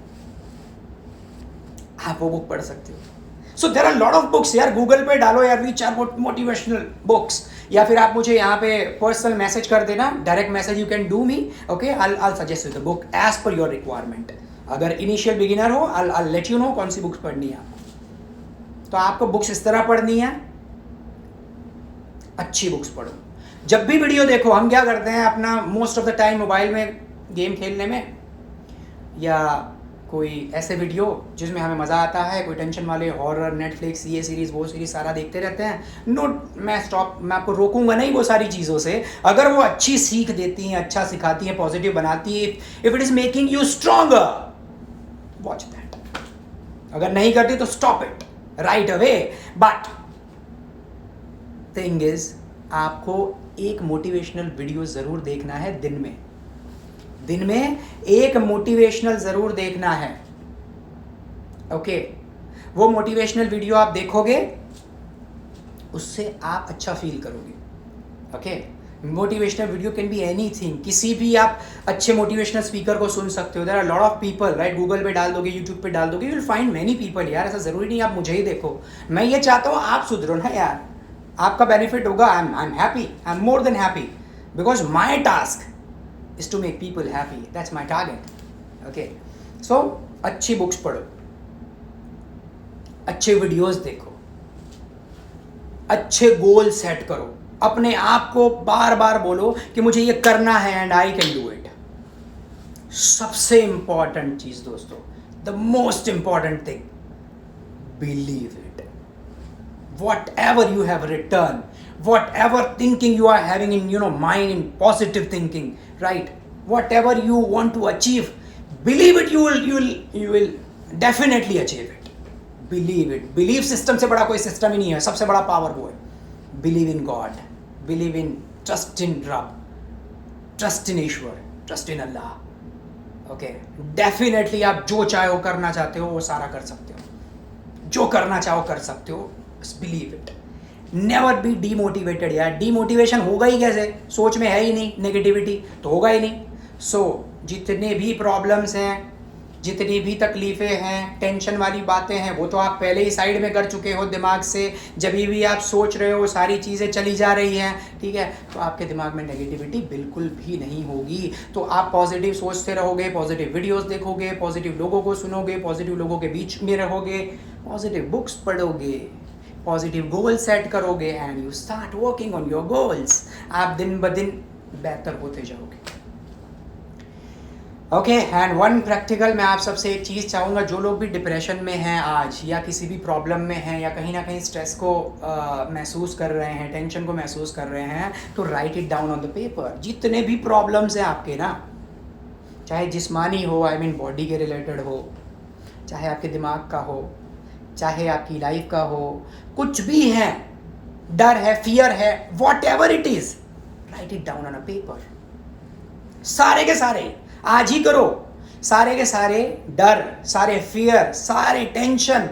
आप वो बुक पढ़ सकते हो। So there are lot of books यार, गूगल पे डालो यार which are motivational books, या फिर आप मुझे यहाँ पे पर्सनल मैसेज कर देना, direct message you can do me, okay. I'll suggest you the book as per your requirement. अगर इनिशियल बिगिनर हो, I'll let you know कौन सी बुक्स पढ़नी है आपको। तो आपको बुक्स इस तरह पढ़नी है, अच्छी बुक्स पढ़ो। जब भी वीडियो देखो, हम क्या करते हैं अपना most of the time mobile में गेम खेलने में, या कोई ऐसे वीडियो जिसमें हमें मज़ा आता है, कोई टेंशन वाले हॉरर, नेटफ्लिक्स, ये सीरीज़ वो सीरीज़ सारा देखते रहते हैं। मैं आपको रोकूंगा नहीं वो सारी चीज़ों से, अगर वो अच्छी सीख देती हैं, अच्छा सिखाती हैं, पॉजिटिव बनाती है, if it is making you stronger, watch that. अगर नहीं करती तो stop it right away. But thing is, आपको एक मोटिवेशनल वीडियो ज़रूर देखना है दिन में एक मोटिवेशनल ज़रूर देखना है, ओके। वो मोटिवेशनल वीडियो आप देखोगे, उससे आप अच्छा फील करोगे, okay. Motivational video can be anything, किसी भी आप अच्छे मोटिवेशनल स्पीकर को सुन सकते हो। There are lot of people, right. Google पे डाल दोगे, यूट्यूब पे डाल दोगे, you will find many people यार। ऐसा ज़रूरी नहीं आप मुझे ही देखो। मैं ये चाहता हूँ आप सुधरो ना यार, आपका बेनिफिट होगा। I am happy, I am more than happy, because my task is to make people happy, that's my target, okay. So अच्छी बुक्स पढ़ो, अच्छे वीडियोस देखो, अच्छे गोल सेट करो, अपने आप को बार बार बोलो कि मुझे ये करना है and I can do it. सबसे इंपॉर्टेंट चीज दोस्तों, the most important thing, believe it. Whatever you have written, whatever thinking you are having in mind, in positive thinking, right? Whatever you want to achieve, believe it. You will definitely achieve it. Believe it. Belief system से बड़ा कोई system ही नहीं है। सबसे बड़ा power वो है। Believe in God. Believe in, trust in Rab. Trust in Ishwar. Trust in Allah. Okay. Definitely आप जो चाहो करना चाहते हो वो सारा कर सकते हो। जो करना चाहो कर सकते हो। Believe it. Never be demotivated यार। डीमोटिवेशन होगा ही कैसे, सोच में है ही नहीं, नेगेटिविटी तो होगा ही नहीं। सो जितने भी प्रॉब्लम्स हैं, जितनी भी तकलीफ़ें हैं, टेंशन वाली बातें हैं, वो तो आप पहले ही साइड में कर चुके हो दिमाग से। जब भी आप सोच रहे हो सारी चीज़ें चली जा रही हैं, ठीक है, तो आपके दिमाग में नेगेटिविटी बिल्कुल भी नहीं होगी। तो आप पॉजिटिव सोचते रहोगे, पॉजिटिव वीडियोस देखोगे, पॉजिटिव लोगों को सुनोगे, पॉजिटिव लोगों के बीच में रहोगे, पॉजिटिव बुक्स पढ़ोगे, पॉजिटिव गोल सेट करोगे and you start working on your goals. आप दिन ब दिन बेहतर होते जाओगे। ओके, एंड वन प्रैक्टिकल मैं आप सबसे एक चीज़ चाहूँगा, जो लोग भी डिप्रेशन में हैं आज, या किसी भी प्रॉब्लम में हैं, या कहीं ना कहीं स्ट्रेस को महसूस कर रहे हैं, टेंशन को महसूस कर रहे हैं, तो right it down on the paper. जितने भी प्रॉब्लम्स हैं आपके ना, चाहे जिस्मानी हो, आई मीन बॉडी के रिलेटेड हो, चाहे आपके दिमाग का हो, चाहे आपकी लाइफ का हो, कुछ भी है, डर है, फियर है, what ever it is, right it down on a paper. सारे के सारे आज ही करो, सारे के सारे डर, सारे फियर, सारे टेंशन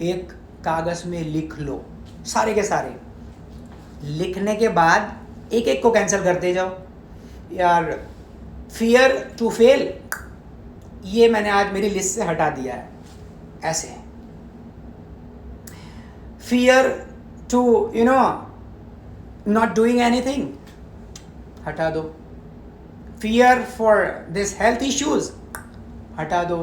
एक कागज में लिख लो, सारे के सारे। लिखने के बाद एक एक को कैंसिल करते जाओ। यार फियर टू फेल, ये मैंने आज मेरी लिस्ट से हटा दिया है, ऐसे। Fear to not doing anything, हटा दो। Fear for this health issues, हटा दो।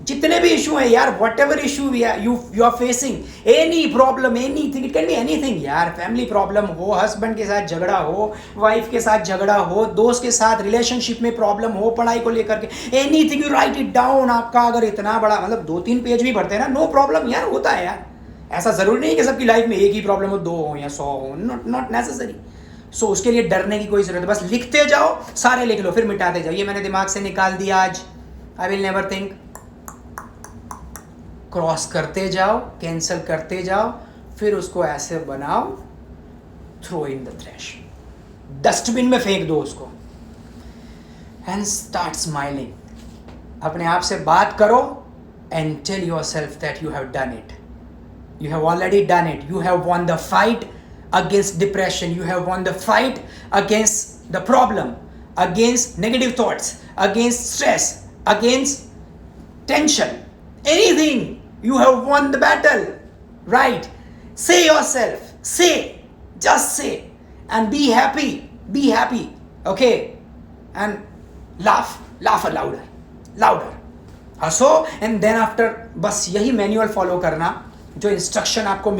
जितने भी इशू हैं यार, whatever issue you are facing, any problem, anything, it can be anything यार। फैमिली प्रॉब्लम हो, हस्बैंड के साथ झगड़ा हो, वाइफ के साथ झगड़ा हो, दोस्त के साथ रिलेशनशिप में प्रॉब्लम हो, पढ़ाई को लेकर के, anything, you right it down. आपका अगर इतना बड़ा, मतलब 2-3 पेज भी भरते हैं ना, नो प्रॉब्लम यार, होता है यार। ऐसा ज़रूरी नहीं कि सबकी लाइफ में एक ही प्रॉब्लम हो, 2 हो या 100 हो, नॉट नेसेसरी। सो उसके लिए डरने की कोई ज़रूरत है, बस लिखते जाओ, सारे लिख लो, फिर मिटाते जाओ। ये मैंने दिमाग से निकाल दिया आज, I will never think. Cross करते जाओ, कैंसिल करते जाओ, फिर उसको ऐसे बनाओ, throw in the trash, dustbin में फेंक दो उसको, एंड स्टार्ट स्माइलिंग। अपने आप से बात करो and tell yourself that you have done it, you have already done it, you have won the fight against depression, you have won the fight against the problem, against negative thoughts, against stress, against tension, anything, you have won the battle, right? Say yourself, say, just say, and be happy, okay? And laugh louder, हंसो, and then after बस यही मैनुअल फॉलो करना, जो इंस्ट्रक्शन आपको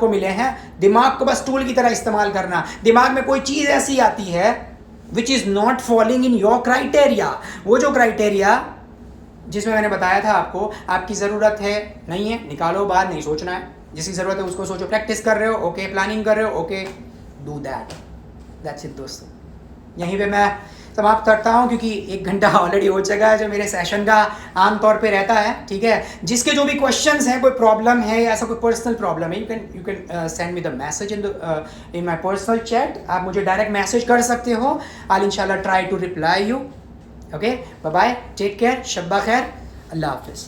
मिले हैं, दिमाग को बस टूल की तरह इस्तेमाल करना। दिमाग में कोई चीज़ ऐसी आती है which is not following in your criteria, वो जो क्राइटेरिया जिसमें मैंने बताया था आपको, आपकी ज़रूरत है नहीं है, निकालो बाहर, नहीं सोचना है। जिसकी ज़रूरत है उसको सोचो। प्रैक्टिस कर रहे हो, ओके, प्लानिंग कर रहे हो, ओके, डू दैट्स इट दोस्तों। यहीं पे मैं समाप्त करता हूँ, क्योंकि 1 घंटा ऑलरेडी हो चुका है जो मेरे सेशन का आम तौर पे रहता है, ठीक है। जिसके जो भी क्वेश्चंस हैं, कोई प्रॉब्लम है या ऐसा कोई पर्सनल प्रॉब्लम है, you can send me the message in my personal chat. आप मुझे डायरेक्ट मैसेज कर सकते हो, आई इंशाल्लाह try to reply you. Okay, bye bye, take care, शब्बा खैर, अल्लाह हाफिज़।